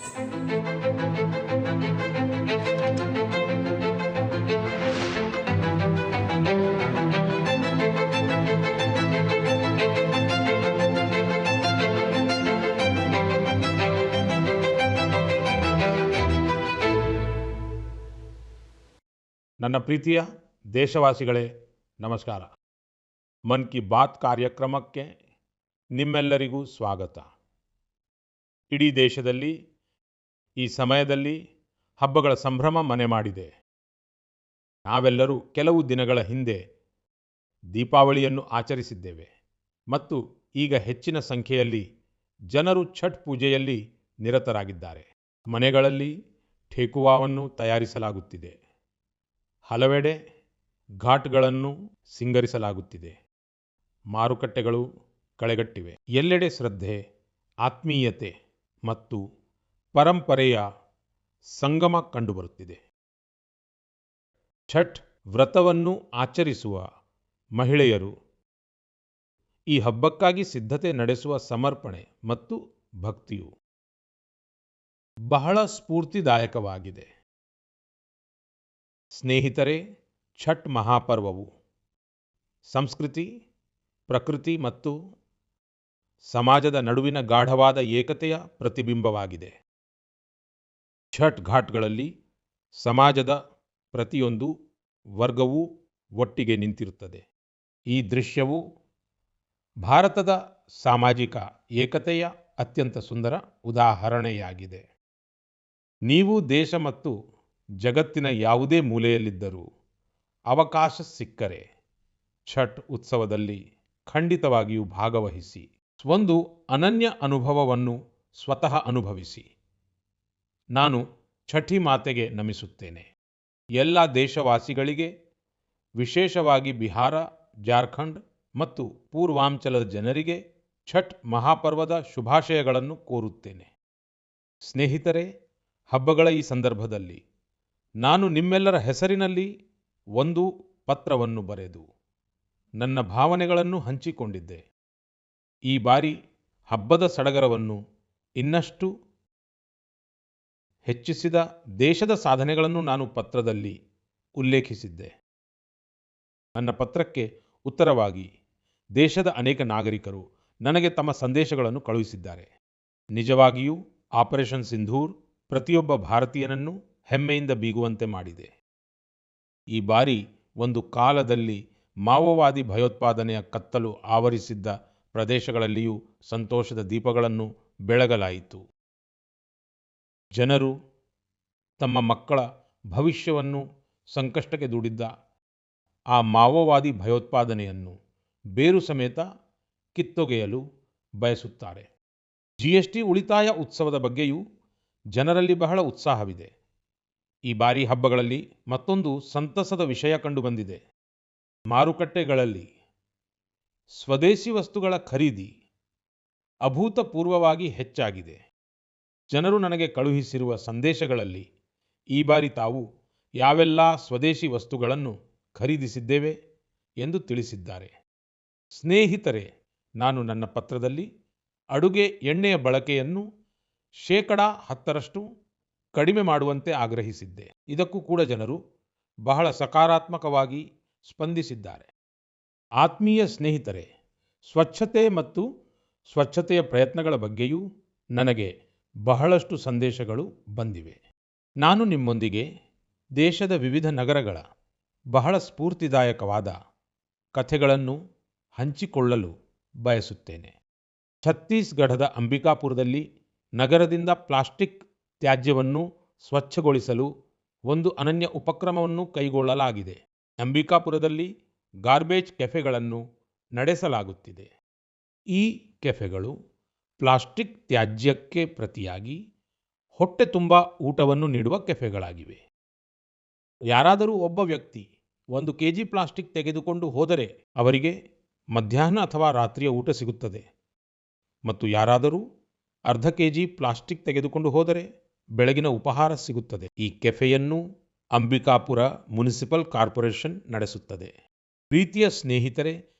ನನ್ನ ಪ್ರೀತಿಯ ದೇಶವಾಸಿಗಳೇ, ನಮಸ್ಕಾರ. ಮನ್ ಕಿ ಬಾತ್ ಕಾರ್ಯಕ್ರಮಕ್ಕೆ ನಿಮ್ಮೆಲ್ಲರಿಗೂ ಸ್ವಾಗತ. ಇಡೀ ದೇಶದಲ್ಲಿ ಈ ಸಮಯದಲ್ಲಿ ಹಬ್ಬಗಳ ಸಂಭ್ರಮ ಮನೆ ಮಾಡಿದೆ. ನಾವೆಲ್ಲರೂ ಕೆಲವು ದಿನಗಳ ಹಿಂದೆ ದೀಪಾವಳಿಯನ್ನು ಆಚರಿಸಿದ್ದೇವೆ ಮತ್ತು ಈಗ ಹೆಚ್ಚಿನ ಸಂಖ್ಯೆಯಲ್ಲಿ ಜನರು ಛಠ್ ಪೂಜೆಯಲ್ಲಿ ನಿರತರಾಗಿದ್ದಾರೆ. ಮನೆಗಳಲ್ಲಿ ಠೇಕುವಾವನ್ನು ತಯಾರಿಸಲಾಗುತ್ತಿದೆ. ಹಲವೆಡೆ ಘಾಟ್ಗಳನ್ನು ಸಿಂಗರಿಸಲಾಗುತ್ತಿದೆ. ಮಾರುಕಟ್ಟೆಗಳು ಕಳೆಗಟ್ಟಿವೆ. ಎಲ್ಲೆಡೆ ಶ್ರದ್ಧೆ, ಆತ್ಮೀಯತೆ ಮತ್ತು ಪರಂಪರೆಯ ಸಂಗಮ ಕಂಡುಬರುತ್ತಿದೆ. ಛಠ್ ವ್ರತವನ್ನು ಆಚರಿಸುವ ಮಹಿಳೆಯರು ಈ ಹಬ್ಬಕ್ಕಾಗಿ ಸಿದ್ಧತೆ ನಡೆಸುವ ಸಮರ್ಪಣೆ ಮತ್ತು ಭಕ್ತಿಯು ಬಹಳ ಸ್ಫೂರ್ತಿದಾಯಕವಾಗಿದೆ. ಸ್ನೇಹಿತರೆ, ಛಠ್ ಮಹಾಪರ್ವವು ಸಂಸ್ಕೃತಿ, ಪ್ರಕೃತಿ ಮತ್ತು ಸಮಾಜದ ನಡುವಿನ ಗಾಢವಾದ ಏಕತೆಯ ಪ್ರತಿಬಿಂಬವಾಗಿದೆ. ಛಠ್ ಘಾಟ್ಗಳಲ್ಲಿ ಸಮಾಜದ ಪ್ರತಿಯೊಂದು ವರ್ಗವೂ ಒಟ್ಟಿಗೆ ನಿಂತಿರುತ್ತದೆ. ಈ ದೃಶ್ಯವು ಭಾರತದ ಸಾಮಾಜಿಕ ಏಕತೆಯ ಅತ್ಯಂತ ಸುಂದರ ಉದಾಹರಣೆಯಾಗಿದೆ. ನೀವು ದೇಶ ಮತ್ತು ಜಗತ್ತಿನ ಯಾವುದೇ ಮೂಲೆಯಲ್ಲಿದ್ದರೂ ಅವಕಾಶ ಸಿಕ್ಕರೆ ಛಠ್ ಉತ್ಸವದಲ್ಲಿ ಖಂಡಿತವಾಗಿಯೂ ಭಾಗವಹಿಸಿ. ಒಂದು ಅನನ್ಯ ಅನುಭವವನ್ನು ಸ್ವತಃ ಅನುಭವಿಸಿ. ನಾನು ಛಠಿ ಮಾತೆಗೆ ನಮಿಸುತ್ತೇನೆ. ಎಲ್ಲ ದೇಶವಾಸಿಗಳಿಗೆ, ವಿಶೇಷವಾಗಿ ಬಿಹಾರ, ಜಾರ್ಖಂಡ್ ಮತ್ತು ಪೂರ್ವಾಂಚಲದ ಜನರಿಗೆ ಛಠ್ ಮಹಾಪರ್ವದ ಶುಭಾಶಯಗಳನ್ನು ಕೋರುತ್ತೇನೆ. ಸ್ನೇಹಿತರೆ, ಹಬ್ಬಗಳ ಈ ಸಂದರ್ಭದಲ್ಲಿ ನಾನು ನಿಮ್ಮೆಲ್ಲರ ಹೆಸರಿನಲ್ಲಿ ಒಂದು ಪತ್ರವನ್ನು ಬರೆದು ನನ್ನ ಭಾವನೆಗಳನ್ನು ಹಂಚಿಕೊಂಡಿದ್ದೆ. ಈ ಬಾರಿ ಹಬ್ಬದ ಸಡಗರವನ್ನು ಇನ್ನಷ್ಟು ಹೆಚ್ಚಿಸಿದ ದೇಶದ ಸಾಧನೆಗಳನ್ನು ನಾನು ಪತ್ರದಲ್ಲಿ ಉಲ್ಲೇಖಿಸಿದ್ದೆ. ನನ್ನ ಪತ್ರಕ್ಕೆ ಉತ್ತರವಾಗಿ ದೇಶದ ಅನೇಕ ನಾಗರಿಕರು ನನಗೆ ತಮ್ಮ ಸಂದೇಶಗಳನ್ನು ಕಳುಹಿಸಿದ್ದಾರೆ. ನಿಜವಾಗಿಯೂ ಆಪರೇಷನ್ ಸಿಂಧೂರ್ ಪ್ರತಿಯೊಬ್ಬ ಭಾರತೀಯನನ್ನು ಹೆಮ್ಮೆಯಿಂದ ಬೀಗುವಂತೆ ಮಾಡಿದೆ. ಈ ಬಾರಿ ಒಂದು ಕಾಲದಲ್ಲಿ ಮಾವೋವಾದಿ ಭಯೋತ್ಪಾದನೆಯ ಕತ್ತಲು ಆವರಿಸಿದ್ದ ಪ್ರದೇಶಗಳಲ್ಲಿಯೂ ಸಂತೋಷದ ದೀಪಗಳನ್ನು ಬೆಳಗಲಾಯಿತು. ಜನರು ತಮ್ಮ ಮಕ್ಕಳ ಭವಿಷ್ಯವನ್ನು ಸಂಕಷ್ಟಕ್ಕೆ ದೂಡಿದ್ದ ಆ ಮಾವೋವಾದಿ ಭಯೋತ್ಪಾದನೆಯನ್ನು ಬೇರು ಸಮೇತ ಕಿತ್ತೊಗೆಯಲು ಬಯಸುತ್ತಾರೆ. GST ಉಳಿತಾಯ ಉತ್ಸವದ ಬಗ್ಗೆಯೂ ಜನರಲ್ಲಿ ಬಹಳ ಉತ್ಸಾಹವಿದೆ. ಈ ಬಾರಿ ಹಬ್ಬಗಳಲ್ಲಿ ಮತ್ತೊಂದು ಸಂತಸದ ವಿಷಯ ಕಂಡುಬಂದಿದೆ. ಮಾರುಕಟ್ಟೆಗಳಲ್ಲಿ ಸ್ವದೇಶಿ ವಸ್ತುಗಳ ಖರೀದಿ ಅಭೂತಪೂರ್ವವಾಗಿ ಹೆಚ್ಚಾಗಿದೆ. ಜನರು ನನಗೆ ಕಳುಹಿಸಿರುವ ಸಂದೇಶಗಳಲ್ಲಿ ಈ ಬಾರಿ ತಾವು ಯಾವೆಲ್ಲ ಸ್ವದೇಶಿ ವಸ್ತುಗಳನ್ನು ಖರೀದಿಸಿದ್ದೇವೆ ಎಂದು ತಿಳಿಸಿದ್ದಾರೆ. ಸ್ನೇಹಿತರೆ, ನಾನು ನನ್ನ ಪತ್ರದಲ್ಲಿ ಅಡುಗೆ ಎಣ್ಣೆಯ ಬಳಕೆಯನ್ನು 10% ಕಡಿಮೆ ಮಾಡುವಂತೆ ಆಗ್ರಹಿಸಿದ್ದೆ. ಇದಕ್ಕೂ ಕೂಡ ಜನರು ಬಹಳ ಸಕಾರಾತ್ಮಕವಾಗಿ ಸ್ಪಂದಿಸಿದ್ದಾರೆ. ಆತ್ಮೀಯ ಸ್ನೇಹಿತರೆ, ಸ್ವಚ್ಛತೆ ಮತ್ತು ಸ್ವಚ್ಛತೆಯ ಪ್ರಯತ್ನಗಳ ಬಗ್ಗೆಯೂ ನನಗೆ ಬಹಳಷ್ಟು ಸಂದೇಶಗಳು ಬಂದಿವೆ. ನಾನು ನಿಮ್ಮೊಂದಿಗೆ ದೇಶದ ವಿವಿಧ ನಗರಗಳ ಬಹಳ ಸ್ಫೂರ್ತಿದಾಯಕವಾದ ಕಥೆಗಳನ್ನು ಹಂಚಿಕೊಳ್ಳಲು ಬಯಸುತ್ತೇನೆ. ಛತ್ತೀಸ್ಗಢದ ಅಂಬಿಕಾಪುರದಲ್ಲಿ ನಗರದಿಂದ ಪ್ಲಾಸ್ಟಿಕ್ ತ್ಯಾಜ್ಯವನ್ನು ಸ್ವಚ್ಛಗೊಳಿಸಲು ಒಂದು ಅನನ್ಯ ಉಪಕ್ರಮವನ್ನು ಕೈಗೊಳ್ಳಲಾಗಿದೆ. ಅಂಬಿಕಾಪುರದಲ್ಲಿ ಗಾರ್ಬೇಜ್ ಕೆಫೆಗಳನ್ನು ನಡೆಸಲಾಗುತ್ತಿದೆ. ಈ ಕೆಫೆಗಳು ಪ್ಲಾಸ್ಟಿಕ್ ತ್ಯಾಜ್ಯಕ್ಕೆ ಪ್ರತಿಯಾಗಿ ಹೊಟ್ಟೆ ತುಂಬ ಊಟವನ್ನು ನೀಡುವ ಕೆಫೆಗಳಾಗಿವೆ. ಯಾರಾದರೂ ಒಬ್ಬ ವ್ಯಕ್ತಿ 1 kg ಪ್ಲಾಸ್ಟಿಕ್ ತೆಗೆದುಕೊಂಡು ಹೋದರೆ ಅವರಿಗೆ ಮಧ್ಯಾಹ್ನ ಅಥವಾ ರಾತ್ರಿಯ ಊಟ ಸಿಗುತ್ತದೆ ಮತ್ತು ಯಾರಾದರೂ ಅರ್ಧ kg ಪ್ಲಾಸ್ಟಿಕ್ ತೆಗೆದುಕೊಂಡು ಹೋದರೆ ಬೆಳಗಿನ ಉಪಹಾರ ಸಿಗುತ್ತದೆ. ಈ ಕೆಫೆಯನ್ನು ಅಂಬಿಕಾಪುರ ಮುನಿಸಿಪಲ್ ಕಾರ್ಪೊರೇಷನ್ ನಡೆಸುತ್ತದೆ. ಪ್ರೀತಿಯ ಸ್ನೇಹಿತರೆ,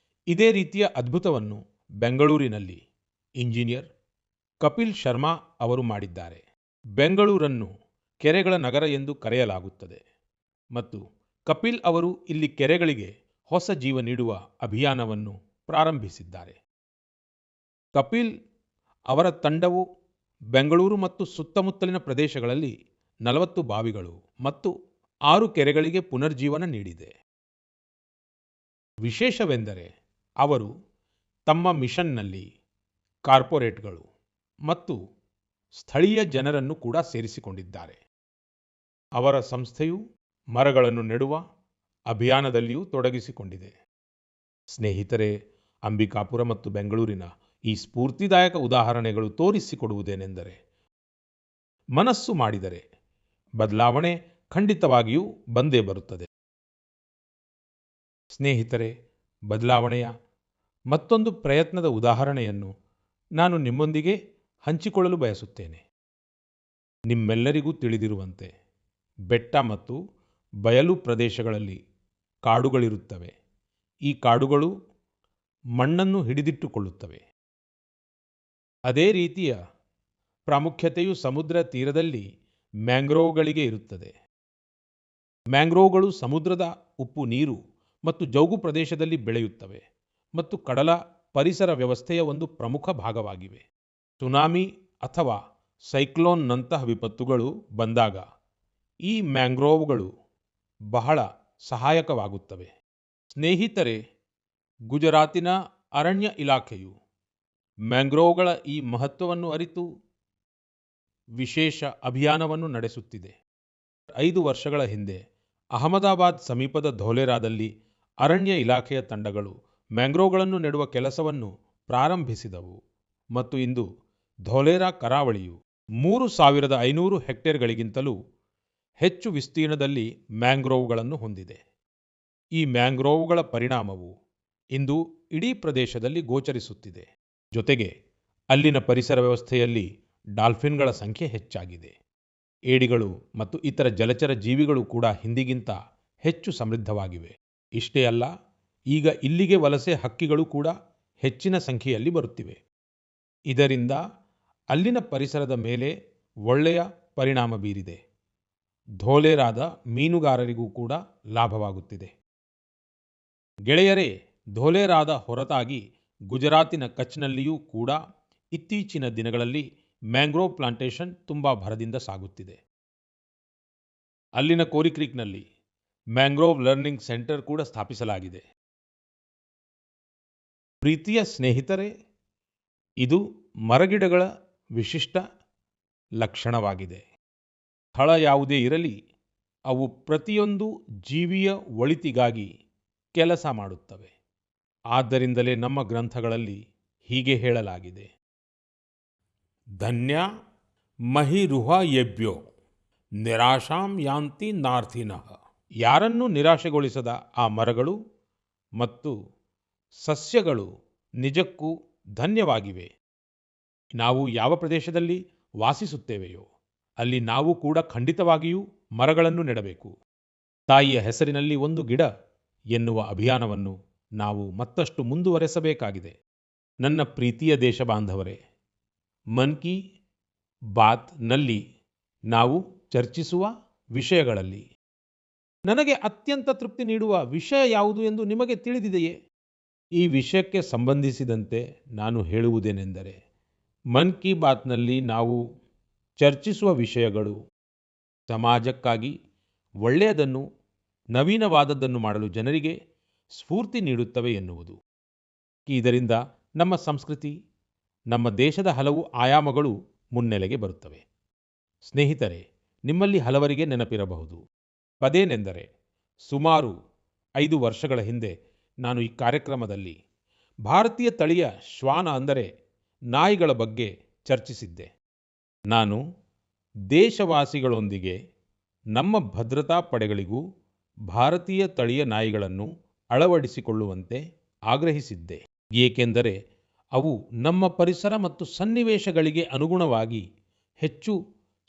ಇದೇ ರೀತಿಯ ಅದ್ಭುತವನ್ನು ಬೆಂಗಳೂರಿನಲ್ಲಿ ಇಂಜಿನಿಯರ್ ಕಪಿಲ್ ಶರ್ಮಾ ಅವರು ಮಾಡಿದ್ದಾರೆ. ಬೆಂಗಳೂರನ್ನು ಕೆರೆಗಳ ನಗರ ಎಂದು ಕರೆಯಲಾಗುತ್ತದೆ ಮತ್ತು ಕಪಿಲ್ ಅವರು ಇಲ್ಲಿ ಕೆರೆಗಳಿಗೆ ಹೊಸ ಜೀವ ನೀಡುವ ಅಭಿಯಾನವನ್ನು ಪ್ರಾರಂಭಿಸಿದ್ದಾರೆ. ಕಪಿಲ್ ಅವರ ತಂಡವು ಬೆಂಗಳೂರು ಮತ್ತು ಸುತ್ತಮುತ್ತಲಿನ ಪ್ರದೇಶಗಳಲ್ಲಿ 40 ಬಾವಿಗಳು ಮತ್ತು 6 ಕೆರೆಗಳಿಗೆ ಪುನರ್ಜೀವನ ನೀಡಿದೆ. ವಿಶೇಷವೆಂದರೆ ಅವರು ತಮ್ಮ ಮಿಷನ್ನಲ್ಲಿ ಕಾರ್ಪೊರೇಟ್ಗಳು ಮತ್ತು ಸ್ಥಳೀಯ ಜನರನ್ನು ಕೂಡ ಸೇರಿಸಿಕೊಂಡಿದ್ದಾರೆ. ಅವರ ಸಂಸ್ಥೆಯು ಮರಗಳನ್ನು ನೆಡುವ ಅಭಿಯಾನದಲ್ಲಿಯೂ ತೊಡಗಿಸಿಕೊಂಡಿದೆ. ಸ್ನೇಹಿತರೆ, ಅಂಬಿಕಾಪುರ ಮತ್ತು ಬೆಂಗಳೂರಿನ ಈ ಸ್ಫೂರ್ತಿದಾಯಕ ಉದಾಹರಣೆಗಳು ತೋರಿಸಿಕೊಡುವುದೇನೆಂದರೆ, ಮನಸ್ಸು ಮಾಡಿದರೆ ಬದಲಾವಣೆ ಖಂಡಿತವಾಗಿಯೂ ಬಂದೇ ಬರುತ್ತದೆ. ಸ್ನೇಹಿತರೆ, ಬದಲಾವಣೆಯ ಮತ್ತೊಂದು ಪ್ರಯತ್ನದ ಉದಾಹರಣೆಯನ್ನು ನಾನು ನಿಮ್ಮೊಂದಿಗೆ ಹಂಚಿಕೊಳ್ಳಲು ಬಯಸುತ್ತೇನೆ. ನಿಮ್ಮೆಲ್ಲರಿಗೂ ತಿಳಿದಿರುವಂತೆ ಬೆಟ್ಟ ಮತ್ತು ಬಯಲು ಪ್ರದೇಶಗಳಲ್ಲಿ ಕಾಡುಗಳಿರುತ್ತವೆ. ಈ ಕಾಡುಗಳು ಮಣ್ಣನ್ನು ಹಿಡಿದಿಟ್ಟುಕೊಳ್ಳುತ್ತವೆ. ಅದೇ ರೀತಿಯ ಪ್ರಾಮುಖ್ಯತೆಯು ಸಮುದ್ರ ತೀರದಲ್ಲಿ ಮ್ಯಾಂಗ್ರೋವ್ಗಳಿಗೆ ಇರುತ್ತದೆ. ಮ್ಯಾಂಗ್ರೋವ್ಗಳು ಸಮುದ್ರದ ಉಪ್ಪು ನೀರು ಮತ್ತು ಜೌಗು ಪ್ರದೇಶದಲ್ಲಿ ಬೆಳೆಯುತ್ತವೆ ಮತ್ತು ಕಡಲ ಪರಿಸರ ವ್ಯವಸ್ಥೆಯ ಒಂದು ಪ್ರಮುಖ ಭಾಗವಾಗಿವೆ. ಸುನಾಮಿ ಅಥವಾ ಸೈಕ್ಲೋನ್ನಂತಹ ವಿಪತ್ತುಗಳು ಬಂದಾಗ ಈ ಮ್ಯಾಂಗ್ರೋವ್ಗಳು ಬಹಳ ಸಹಾಯಕವಾಗುತ್ತವೆ. ಸ್ನೇಹಿತರೆ, ಗುಜರಾತಿನ ಅರಣ್ಯ ಇಲಾಖೆಯು ಮ್ಯಾಂಗ್ರೋವ್ಗಳ ಈ ಮಹತ್ವವನ್ನು ಅರಿತು ವಿಶೇಷ ಅಭಿಯಾನವನ್ನು ನಡೆಸುತ್ತಿದೆ. 5 ವರ್ಷಗಳ ಹಿಂದೆ ಅಹಮದಾಬಾದ್ ಸಮೀಪದ ಧೋಲೇರಾದಲ್ಲಿ ಅರಣ್ಯ ಇಲಾಖೆಯ ತಂಡಗಳು ಮ್ಯಾಂಗ್ರೋವ್ಗಳನ್ನು ನೆಡುವ ಕೆಲಸವನ್ನು ಪ್ರಾರಂಭಿಸಿದವು ಮತ್ತು ಇಂದು ಧೋಲೇರಾ ಕರಾವಳಿಯು 3500 ಹೆಕ್ಟೇರ್ಗಳಿಗಿಂತಲೂ ಹೆಚ್ಚು ವಿಸ್ತೀರ್ಣದಲ್ಲಿ ಮ್ಯಾಂಗ್ರೋವ್ಗಳನ್ನು ಹೊಂದಿದೆ. ಈ ಮ್ಯಾಂಗ್ರೋವ್ಗಳ ಪರಿಣಾಮವು ಇಂದು ಇಡೀ ಪ್ರದೇಶದಲ್ಲಿ ಗೋಚರಿಸುತ್ತಿದೆ. ಜೊತೆಗೆ ಅಲ್ಲಿನ ಪರಿಸರ ವ್ಯವಸ್ಥೆಯಲ್ಲಿ ಡಾಲ್ಫಿನ್ಗಳ ಸಂಖ್ಯೆ ಹೆಚ್ಚಾಗಿದೆ. ಏಡಿಗಳು ಮತ್ತು ಇತರ ಜಲಚರ ಜೀವಿಗಳು ಕೂಡ ಹಿಂದಿಗಿಂತ ಹೆಚ್ಚು ಸಮೃದ್ಧವಾಗಿವೆ. ಇಷ್ಟೇ ಅಲ್ಲ, ಈಗ ಇಲ್ಲಿಗೆ ವಲಸೆ ಹಕ್ಕಿಗಳು ಕೂಡ ಹೆಚ್ಚಿನ ಸಂಖ್ಯೆಯಲ್ಲಿ ಬರುತ್ತಿವೆ. ಇದರಿಂದ ಅಲ್ಲಿನ ಪರಿಸರದ ಮೇಲೆ ಒಳ್ಳೆಯ ಪರಿಣಾಮ ಬೀರಿದೆ. ಧೋಲೇರಾದ ಮೀನುಗಾರರಿಗೂ ಕೂಡ ಲಾಭವಾಗುತ್ತಿದೆ. ಗೆಳೆಯರೇ, ಧೋಲೇರಾದ ಹೊರತಾಗಿ ಗುಜರಾತಿನ ಕಚ್ನಲ್ಲಿಯೂ ಕೂಡ ಇತ್ತೀಚಿನ ದಿನಗಳಲ್ಲಿ ಮ್ಯಾಂಗ್ರೋವ್ ಪ್ಲಾಂಟೇಶನ್ ತುಂಬಾ ಭರದಿಂದ ಸಾಗುತ್ತಿದೆ. ಅಲ್ಲಿನ ಕೋರಿ ಕ್ರೀಕ್ನಲ್ಲಿ ಮ್ಯಾಂಗ್ರೋವ್ ಲರ್ನಿಂಗ್ ಸೆಂಟರ್ ಕೂಡ ಸ್ಥಾಪಿಸಲಾಗಿದೆ. ಪ್ರೀತಿಯ ಸ್ನೇಹಿತರೆ, ಇದು ಮರಗಿಡಗಳ ವಿಶಿಷ್ಟ ಲಕ್ಷಣವಾಗಿದೆ. ಸ್ಥಳ ಯಾವುದೇ ಇರಲಿ, ಅವು ಪ್ರತಿಯೊಂದು ಜೀವಿಯ ಒಳಿತಿಗಾಗಿ ಕೆಲಸ ಮಾಡುತ್ತವೆ. ಆದ್ದರಿಂದಲೇ ನಮ್ಮ ಗ್ರಂಥಗಳಲ್ಲಿ ಹೀಗೆ ಹೇಳಲಾಗಿದೆ, ಧನ್ಯ ಮಹಿರುಹಯೇಭ್ಯೋ ನಿರಾಶಾಂ ಯಾಂತಿ ನಾರ್ಥಿನಃ. ಯಾರನ್ನೂ ನಿರಾಶೆಗೊಳಿಸದ ಆ ಮರಗಳು ಮತ್ತು ಸಸ್ಯಗಳು ನಿಜಕ್ಕೂ ಧನ್ಯವಾಗಿವೆ. ನಾವು ಯಾವ ಪ್ರದೇಶದಲ್ಲಿ ವಾಸಿಸುತ್ತೇವೆಯೋ ಅಲ್ಲಿ ನಾವು ಕೂಡ ಖಂಡಿತವಾಗಿಯೂ ಮರಗಳನ್ನು ನೆಡಬೇಕು. ತಾಯಿಯ ಹೆಸರಿನಲ್ಲಿ ಒಂದು ಗಿಡ ಎನ್ನುವ ಅಭಿಯಾನವನ್ನು ನಾವು ಮತ್ತಷ್ಟು ಮುಂದುವರೆಸಬೇಕಾಗಿದೆ. ನನ್ನ ಪ್ರೀತಿಯ ದೇಶ ಬಾಂಧವರೇ, ಮನ್ ಕಿ ಬಾತ್ನಲ್ಲಿ ನಾವು ಚರ್ಚಿಸುವ ವಿಷಯಗಳಲ್ಲಿ ನನಗೆ ಅತ್ಯಂತ ತೃಪ್ತಿ ನೀಡುವ ವಿಷಯ ಯಾವುದು ಎಂದು ನಿಮಗೆ ತಿಳಿದಿದೆಯೇ? ಈ ವಿಷಯಕ್ಕೆ ಸಂಬಂಧಿಸಿದಂತೆ ನಾನು ಹೇಳುವುದೇನೆಂದರೆ, ಮನ್ ಕಿ ಬಾತ್ನಲ್ಲಿ ನಾವು ಚರ್ಚಿಸುವ ವಿಷಯಗಳು ಸಮಾಜಕ್ಕಾಗಿ ಒಳ್ಳೆಯದನ್ನು, ನವೀನವಾದದ್ದನ್ನು ಮಾಡಲು ಜನರಿಗೆ ಸ್ಫೂರ್ತಿ ನೀಡುತ್ತವೆ ಎನ್ನುವುದು. ಇದರಿಂದ ನಮ್ಮ ಸಂಸ್ಕೃತಿ, ನಮ್ಮ ದೇಶದ ಹಲವು ಆಯಾಮಗಳು ಮುನ್ನೆಲೆಗೆ ಬರುತ್ತವೆ. ಸ್ನೇಹಿತರೆ, ನಿಮ್ಮಲ್ಲಿ ಹಲವರಿಗೆ ನೆನಪಿರಬಹುದು, ಅದೇನೆಂದರೆ ಸುಮಾರು 5 ವರ್ಷಗಳ ಹಿಂದೆ ನಾನು ಈ ಕಾರ್ಯಕ್ರಮದಲ್ಲಿ ಭಾರತೀಯ ತಳಿಯ ಶ್ವಾನ ಅಂದರೆ ನಾಯಿಗಳ ಬಗ್ಗೆ ಚರ್ಚಿಸಿದ್ದೆ. ನಾನು ದೇಶವಾಸಿಗಳೊಂದಿಗೆ ನಮ್ಮ ಭದ್ರತಾ ಪಡೆಗಳಿಗೂ ಭಾರತೀಯ ತಳಿಯ ನಾಯಿಗಳನ್ನು ಅಳವಡಿಸಿಕೊಳ್ಳುವಂತೆ ಆಗ್ರಹಿಸಿದ್ದೆ. ಏಕೆಂದರೆ ಅವು ನಮ್ಮ ಪರಿಸರ ಮತ್ತು ಸನ್ನಿವೇಶಗಳಿಗೆ ಅನುಗುಣವಾಗಿ ಹೆಚ್ಚು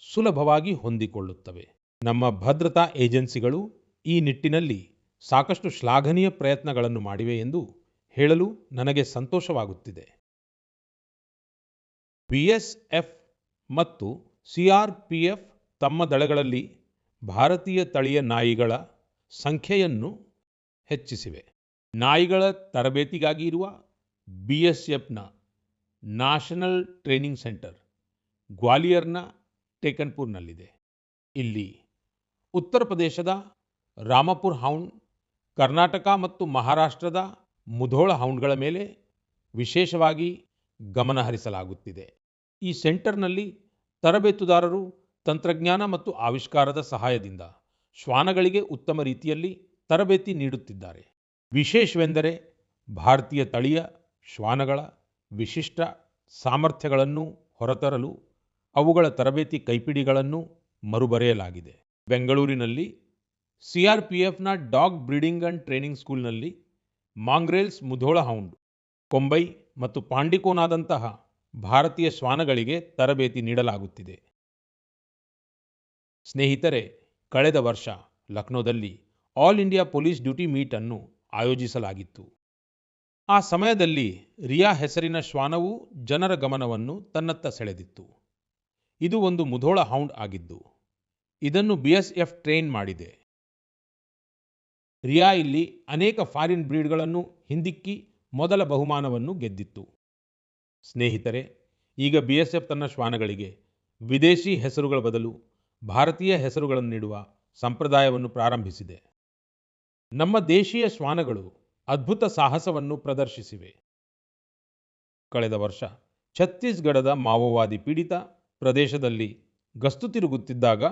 ಸುಲಭವಾಗಿ ಹೊಂದಿಕೊಳ್ಳುತ್ತವೆ. ನಮ್ಮ ಭದ್ರತಾ ಏಜೆನ್ಸಿಗಳು ಈ ನಿಟ್ಟಿನಲ್ಲಿ ಸಾಕಷ್ಟು ಶ್ಲಾಘನೀಯ ಪ್ರಯತ್ನಗಳನ್ನು ಮಾಡಿವೆ ಎಂದು ಹೇಳಲು ನನಗೆ ಸಂತೋಷವಾಗುತ್ತಿದೆ. BSF ಮತ್ತು ಸಿಆರ್ಪಿಎಫ್ ತಮ್ಮ ದಳಗಳಲ್ಲಿ ಭಾರತೀಯ ತಳಿಯ ನಾಯಿಗಳ ಸಂಖ್ಯೆಯನ್ನು ಹೆಚ್ಚಿಸಿವೆ. ನಾಯಿಗಳ ತರಬೇತಿಗಾಗಿ ಇರುವ ಬಿಎಸ್ಎಫ್ನ ನ್ಯಾಷನಲ್ ಟ್ರೈನಿಂಗ್ ಸೆಂಟರ್ ಗ್ವಾಲಿಯರ್ನ ಟೇಕನ್ಪುರ್ನಲ್ಲಿದೆ. ಇಲ್ಲಿ ಉತ್ತರ ಪ್ರದೇಶದ ರಾಮಪುರ್ ಹೌಂಡ್, ಕರ್ನಾಟಕ ಮತ್ತು ಮಹಾರಾಷ್ಟ್ರದ ಮುಧೋಳ ಹೌಂಡ್ಗಳ ಮೇಲೆ ವಿಶೇಷವಾಗಿ ಗಮನ ಹರಿಸಲಾಗುತ್ತಿದೆ. ಈ ಸೆಂಟರ್ನಲ್ಲಿ ತರಬೇತುದಾರರು ತಂತ್ರಜ್ಞಾನ ಮತ್ತು ಆವಿಷ್ಕಾರದ ಸಹಾಯದಿಂದ ಶ್ವಾನಗಳಿಗೆ ಉತ್ತಮ ರೀತಿಯಲ್ಲಿ ತರಬೇತಿ ನೀಡುತ್ತಿದ್ದಾರೆ. ವಿಶೇಷವೆಂದರೆ ಭಾರತೀಯ ತಳಿಯ ಶ್ವಾನಗಳ ವಿಶಿಷ್ಟ ಸಾಮರ್ಥ್ಯಗಳನ್ನು ಹೊರತರಲು ಅವುಗಳ ತರಬೇತಿ ಕೈಪಿಡಿಗಳನ್ನು ಮರುಬರೆಯಲಾಗಿದೆ. ಬೆಂಗಳೂರಿನಲ್ಲಿ ಸಿಆರ್ಪಿಎಫ್ನ ಡಾಗ್ ಬ್ರೀಡಿಂಗ್ ಅಂಡ್ ಟ್ರೈನಿಂಗ್ ಸ್ಕೂಲ್ನಲ್ಲಿ ಮಾಂಗ್ರೇಲ್ಸ್ ಮುಧೋಳ ಹೌಂಡ್, ಕೊಂಬೈ ಮತ್ತು ಪಾಂಡಿಕೋನಾದಂತಹ ಭಾರತೀಯ ಶ್ವಾನಗಳಿಗೆ ತರಬೇತಿ ನೀಡಲಾಗುತ್ತಿದೆ. ಸ್ನೇಹಿತರೆ, ಕಳೆದ ವರ್ಷ ಲಕ್ನೋದಲ್ಲಿ All India Police Duty Meet ಅನ್ನು ಆಯೋಜಿಸಲಾಗಿತ್ತು. ಆ ಸಮಯದಲ್ಲಿ ರಿಯಾ ಹೆಸರಿನ ಶ್ವಾನವು ಜನರ ಗಮನವನ್ನು ತನ್ನತ್ತ ಸೆಳೆದಿತ್ತು. ಇದು ಒಂದು ಮುಧೋಳ ಹೌಂಡ್ ಆಗಿದ್ದು ಇದನ್ನು ಬಿಎಸ್ಎಫ್ ಟ್ರೈನ್ ಮಾಡಿದೆ. ರಿಯಾ ಇಲ್ಲಿ ಅನೇಕ ಫಾರಿನ್ ಬ್ರೀಡ್ಗಳನ್ನು ಹಿಂದಿಕ್ಕಿ ಮೊದಲ ಬಹುಮಾನವನ್ನು ಗೆದ್ದಿತ್ತು. ಸ್ನೇಹಿತರೆ, ಈಗ ಬಿಎಸ್ಎಫ್ ತನ್ನ ಶ್ವಾನಗಳಿಗೆ ವಿದೇಶಿ ಹೆಸರುಗಳ ಬದಲು ಭಾರತೀಯ ಹೆಸರುಗಳನ್ನು ನೀಡುವ ಸಂಪ್ರದಾಯವನ್ನು ಪ್ರಾರಂಭಿಸಿದೆ. ನಮ್ಮ ದೇಶೀಯ ಶ್ವಾನಗಳು ಅದ್ಭುತ ಸಾಹಸವನ್ನು ಪ್ರದರ್ಶಿಸಿವೆ. ಕಳೆದ ವರ್ಷ ಛತ್ತೀಸ್ಗಢದ ಮಾವೋವಾದಿ ಪೀಡಿತ ಪ್ರದೇಶದಲ್ಲಿ ಗಸ್ತು ತಿರುಗುತ್ತಿದ್ದಾಗ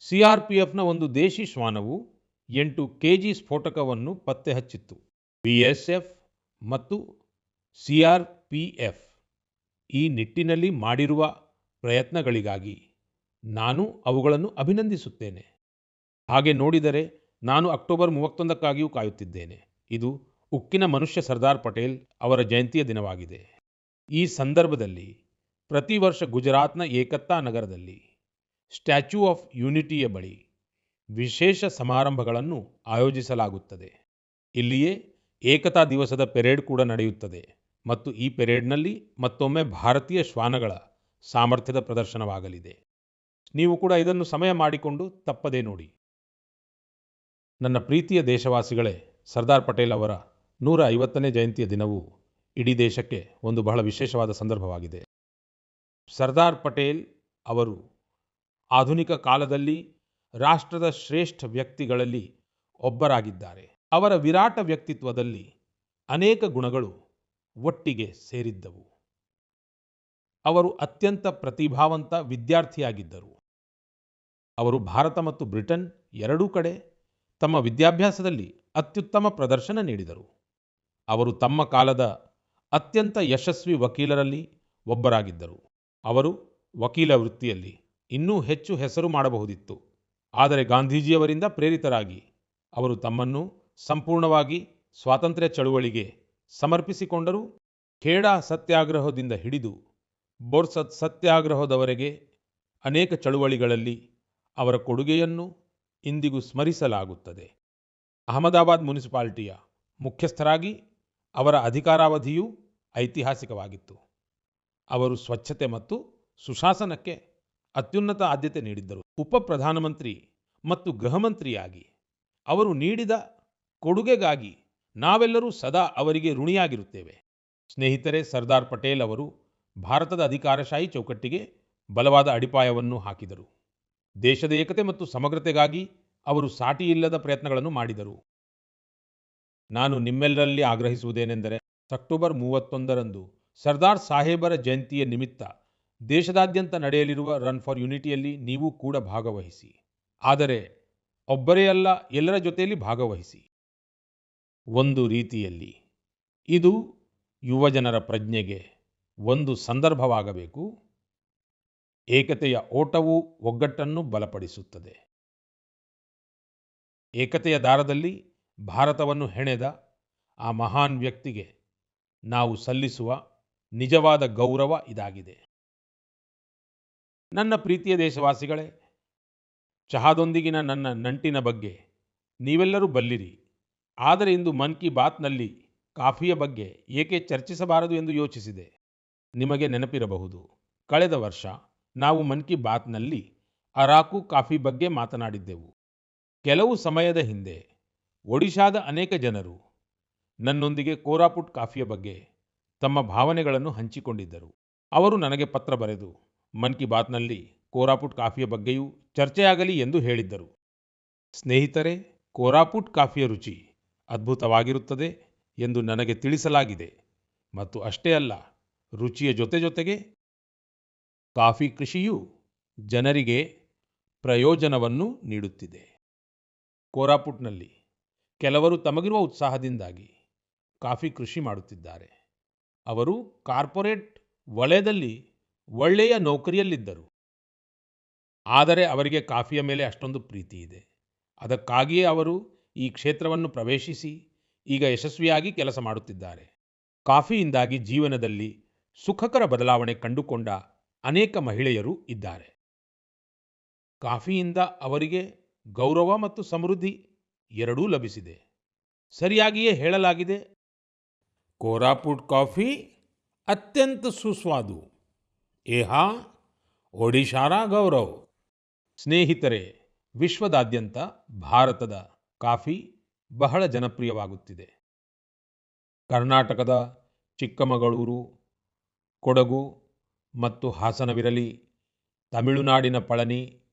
ಸಿಆರ್ಪಿಎಫ್ನ ಒಂದು ದೇಶಿ ಶ್ವಾನವು 8 ಕೆಜಿ ಸ್ಫೋಟಕವನ್ನು ಪತ್ತೆ ಹಚ್ಚಿತ್ತು. ಬಿಎಸ್ಎಫ್ ಮತ್ತು ಸಿಆರ್ಪಿಎಫ್ ಈ ನಿಟ್ಟಿನಲ್ಲಿ ಮಾಡಿರುವ ಪ್ರಯತ್ನಗಳಿಗಾಗಿ ನಾನು ಅವುಗಳನ್ನು ಅಭಿನಂದಿಸುತ್ತೇನೆ. ಹಾಗೆ ನೋಡಿದರೆ ನಾನು ಅಕ್ಟೋಬರ್ 31ಕ್ಕಾಗಿಯೂ ಕಾಯುತ್ತಿದ್ದೇನೆ. ಇದು ಉಕ್ಕಿನ ಮನುಷ್ಯ ಸರ್ದಾರ್ ಪಟೇಲ್ ಅವರ ಜಯಂತಿಯ ದಿನವಾಗಿದೆ. ಈ ಸಂದರ್ಭದಲ್ಲಿ ಪ್ರತಿ ವರ್ಷ ಗುಜರಾತ್ನ ಏಕತಾ ನಗರದಲ್ಲಿ ಸ್ಟ್ಯಾಚ್ಯೂ ಆಫ್ ಯೂನಿಟಿಯ ಬಳಿ ವಿಶೇಷ ಸಮಾರಂಭಗಳನ್ನು ಆಯೋಜಿಸಲಾಗುತ್ತದೆ. ಇಲ್ಲಿಯೇ ಏಕತಾ ದಿವಸದ ಪೆರೇಡ್ ಕೂಡ ನಡೆಯುತ್ತದೆ ಮತ್ತು ಈ ಪೆರೇಡ್ನಲ್ಲಿ ಮತ್ತೊಮ್ಮೆ ಭಾರತೀಯ ಶ್ವಾನಗಳ ಸಾಮರ್ಥ್ಯದ ಪ್ರದರ್ಶನವಾಗಲಿದೆ. ನೀವು ಕೂಡ ಇದನ್ನು ಸಮಯ ಮಾಡಿಕೊಂಡು ತಪ್ಪದೇ ನೋಡಿ. ನನ್ನ ಪ್ರೀತಿಯ ದೇಶವಾಸಿಗಳೇ, ಸರ್ದಾರ್ ಪಟೇಲ್ ಅವರ 150ನೇ ಜಯಂತಿಯ ದಿನವು ಇಡೀ ದೇಶಕ್ಕೆ ಒಂದು ಬಹಳ ವಿಶೇಷವಾದ ಸಂದರ್ಭವಾಗಿದೆ. ಸರ್ದಾರ್ ಪಟೇಲ್ ಅವರು ಆಧುನಿಕ ಕಾಲದಲ್ಲಿ ರಾಷ್ಟ್ರದ ಶ್ರೇಷ್ಠ ವ್ಯಕ್ತಿಗಳಲ್ಲಿ ಒಬ್ಬರಾಗಿದ್ದಾರೆ. ಅವರ ವಿರಾಟ ವ್ಯಕ್ತಿತ್ವದಲ್ಲಿ ಅನೇಕ ಗುಣಗಳು ಒಟ್ಟಿಗೆ ಸೇರಿದ್ದವು. ಅವರು ಅತ್ಯಂತ ಪ್ರತಿಭಾವಂತ ವಿದ್ಯಾರ್ಥಿಯಾಗಿದ್ದರು. ಅವರು ಭಾರತ ಮತ್ತು ಬ್ರಿಟನ್ ಎರಡೂ ಕಡೆ ತಮ್ಮ ವಿದ್ಯಾಭ್ಯಾಸದಲ್ಲಿ ಅತ್ಯುತ್ತಮ ಪ್ರದರ್ಶನ ನೀಡಿದರು. ಅವರು ತಮ್ಮ ಕಾಲದ ಅತ್ಯಂತ ಯಶಸ್ವಿ ವಕೀಲರಲ್ಲಿ ಒಬ್ಬರಾಗಿದ್ದರು. ಅವರು ವಕೀಲ ವೃತ್ತಿಯಲ್ಲಿ ಇನ್ನೂ ಹೆಚ್ಚು ಹೆಸರು ಮಾಡಬಹುದಿತ್ತು. ಆದರೆ ಗಾಂಧೀಜಿಯವರಿಂದ ಪ್ರೇರಿತರಾಗಿ ಅವರು ತಮ್ಮನ್ನು ಸಂಪೂರ್ಣವಾಗಿ ಸ್ವಾತಂತ್ರ್ಯ ಚಳುವಳಿಗೆ ಸಮರ್ಪಿಸಿಕೊಂಡರು. ಖೇಡಾ ಸತ್ಯಾಗ್ರಹದಿಂದ ಹಿಡಿದು ಬೋರ್ಸದ್ ಸತ್ಯಾಗ್ರಹದವರೆಗೆ ಅನೇಕ ಚಳುವಳಿಗಳಲ್ಲಿ ಅವರ ಕೊಡುಗೆಯನ್ನು ಇಂದಿಗೂ ಸ್ಮರಿಸಲಾಗುತ್ತದೆ. ಅಹಮದಾಬಾದ್ ಮುನಿಸಿಪಾಲಿಟಿಯ ಮುಖ್ಯಸ್ಥರಾಗಿ ಅವರ ಅಧಿಕಾರಾವಧಿಯೂ ಐತಿಹಾಸಿಕವಾಗಿತ್ತು. ಅವರು ಸ್ವಚ್ಛತೆ ಮತ್ತು ಸುಶಾಸನಕ್ಕೆ ಅತ್ಯುನ್ನತ ಆದ್ಯತೆ ನೀಡಿದ್ದರು. ಉಪ ಪ್ರಧಾನಮಂತ್ರಿ ಮತ್ತು ಗೃಹ ಮಂತ್ರಿಯಾಗಿ ಅವರು ನೀಡಿದ ಕೊಡುಗೆಗಾಗಿ ನಾವೆಲ್ಲರೂ ಸದಾ ಅವರಿಗೆ ಋಣಿಯಾಗಿರುತ್ತೇವೆ. ಸ್ನೇಹಿತರೆ, ಸರ್ದಾರ್ ಪಟೇಲ್ ಅವರು ಭಾರತದ ಅಧಿಕಾರಶಾಹಿ ಚೌಕಟ್ಟಿಗೆ ಬಲವಾದ ಅಡಿಪಾಯವನ್ನು ಹಾಕಿದರು. ದೇಶದ ಏಕತೆ ಮತ್ತು ಸಮಗ್ರತೆಗಾಗಿ ಅವರು ಸಾಟಿಯಿಲ್ಲದ ಪ್ರಯತ್ನಗಳನ್ನು ಮಾಡಿದರು. ನಾನು ನಿಮ್ಮೆಲ್ಲರಲ್ಲಿ ಆಗ್ರಹಿಸುವುದೇನೆಂದರೆ, ಅಕ್ಟೋಬರ್ 31ರಂದು ಸರ್ದಾರ್ ಸಾಹೇಬರ ಜಯಂತಿಯ ನಿಮಿತ್ತ ದೇಶದಾದ್ಯಂತ ನಡೆಯಲಿರುವ ರನ್ ಫಾರ್ ಯೂನಿಟಿಯಲ್ಲಿ ನೀವು ಕೂಡ ಭಾಗವಹಿಸಿ. ಆದರೆ ಒಬ್ಬರೇ ಅಲ್ಲ, ಎಲ್ಲರ ಜೊತೆಯಲ್ಲಿ ಭಾಗವಹಿಸಿ. ಒಂದು ರೀತಿಯಲ್ಲಿ ಇದು ಯುವಜನರ ಪ್ರಜ್ಞೆಗೆ ಒಂದು ಸಂದರ್ಭವಾಗಬೇಕು. ಏಕತೆಯ ಓಟವು ಒಗ್ಗಟ್ಟನ್ನು ಬಲಪಡಿಸುತ್ತದೆ. ಏಕತೆಯ ದಾರದಲ್ಲಿ ಭಾರತವನ್ನು ಹೆಣೆದ ಆ ಮಹಾನ್ ವ್ಯಕ್ತಿಗೆ ನಾವು ಸಲ್ಲಿಸುವ ನಿಜವಾದ ಗೌರವ ಇದಾಗಿದೆ. ನನ್ನ ಪ್ರೀತಿಯ ದೇಶವಾಸಿಗಳೇ, ಚಹಾದೊಂದಿಗಿನ ನನ್ನ ನಂಟಿನ ಬಗ್ಗೆ ನೀವೆಲ್ಲರೂ ಬಲ್ಲಿರಿ. ಆದರೆ ಇಂದು ಮನ್ ಕಿ ಬಾತ್ನಲ್ಲಿ ಕಾಫಿಯ ಬಗ್ಗೆ ಏಕೆ ಚರ್ಚಿಸಬಾರದು ಎಂದು ಯೋಚಿಸಿದೆ. ನಿಮಗೆ ನೆನಪಿರಬಹುದು, ಕಳೆದ ವರ್ಷ ನಾವು ಮನ್ ಕಿ ಬಾತ್ನಲ್ಲಿ ಅರಾಕು ಕಾಫಿ ಬಗ್ಗೆ ಮಾತನಾಡಿದ್ದೆವು. ಕೆಲವು ಸಮಯದ ಹಿಂದೆ ಒಡಿಶಾದ ಅನೇಕ ಜನರು ನನ್ನೊಂದಿಗೆ ಕೋರಾಪುಟ್ ಕಾಫಿಯ ಬಗ್ಗೆ ತಮ್ಮ ಭಾವನೆಗಳನ್ನು ಹಂಚಿಕೊಂಡಿದ್ದರು. ಅವರು ನನಗೆ ಪತ್ರ ಬರೆದು ಮನ್ ಕಿ ಬಾತ್ನಲ್ಲಿ ಕೋರಾಪುಟ್ ಕಾಫಿಯ ಬಗ್ಗೆಯೂ ಚರ್ಚೆಯಾಗಲಿ ಎಂದು ಹೇಳಿದ್ದರು. ಸ್ನೇಹಿತರೆ, ಕೋರಾಪುಟ್ ಕಾಫಿಯ ರುಚಿ ಅದ್ಭುತವಾಗಿರುತ್ತದೆ ಎಂದು ನನಗೆ ತಿಳಿಸಲಾಗಿದೆ. ಮತ್ತು ಅಷ್ಟೇ ಅಲ್ಲ, ರುಚಿಯ ಜೊತೆಗೆ ಕಾಫಿ ಕೃಷಿಯು ಜನರಿಗೆ ಪ್ರಯೋಜನವನ್ನು ನೀಡುತ್ತಿದೆ. ಕೋರಾಪುಟ್ನಲ್ಲಿ ಕೆಲವರು ತಮಗಿರುವ ಉತ್ಸಾಹದಿಂದಾಗಿ ಕಾಫಿ ಕೃಷಿ ಮಾಡುತ್ತಿದ್ದಾರೆ. ಅವರು ಕಾರ್ಪೊರೇಟ್ ವಲಯದಲ್ಲಿ ಒಳ್ಳೆಯ ನೌಕರಿಯಲ್ಲಿದ್ದರು. ಆದರೆ ಅವರಿಗೆ ಕಾಫಿಯ ಮೇಲೆ ಅಷ್ಟೊಂದು ಪ್ರೀತಿ ಇದೆ. ಅದಕ್ಕಾಗಿಯೇ ಅವರು ಈ ಕ್ಷೇತ್ರವನ್ನು ಪ್ರವೇಶಿಸಿ ಈಗ ಯಶಸ್ವಿಯಾಗಿ ಕೆಲಸ ಮಾಡುತ್ತಿದ್ದಾರೆ. ಕಾಫಿಯಿಂದಾಗಿ ಜೀವನದಲ್ಲಿ ಸುಖಕರ ಬದಲಾವಣೆ ಕಂಡುಕೊಂಡ ಅನೇಕ ಮಹಿಳೆಯರು ಇದ್ದಾರೆ. ಕಾಫಿಯಿಂದ ಅವರಿಗೆ ಗೌರವ ಮತ್ತು ಸಮೃದ್ಧಿ ಎರಡೂ ಲಭಿಸಿದೆ. ಸರಿಯಾಗಿಯೇ ಹೇಳಲಾಗಿದೆ, ಕೋರಾಪುಟ್ ಕಾಫಿ ಅತ್ಯಂತ ಸುಸ್ವಾದು, ಏಹಾ ಒಡಿಶಾರ ಗೌರವ್. ಸ್ನೇಹಿತರೆ, ವಿಶ್ವದಾದ್ಯಂತ ಭಾರತದ ಕಾಫಿ ಬಹಳ ಜನಪ್ರಿಯವಾಗುತ್ತಿದೆ. ಕರ್ನಾಟಕದ ಚಿಕ್ಕಮಗಳೂರು, ಕೊಡಗು ಮತ್ತು ಹಾಸನವಿರಲಿ, ತಮಿಳುನಾಡಿನ ಪಳನಿ,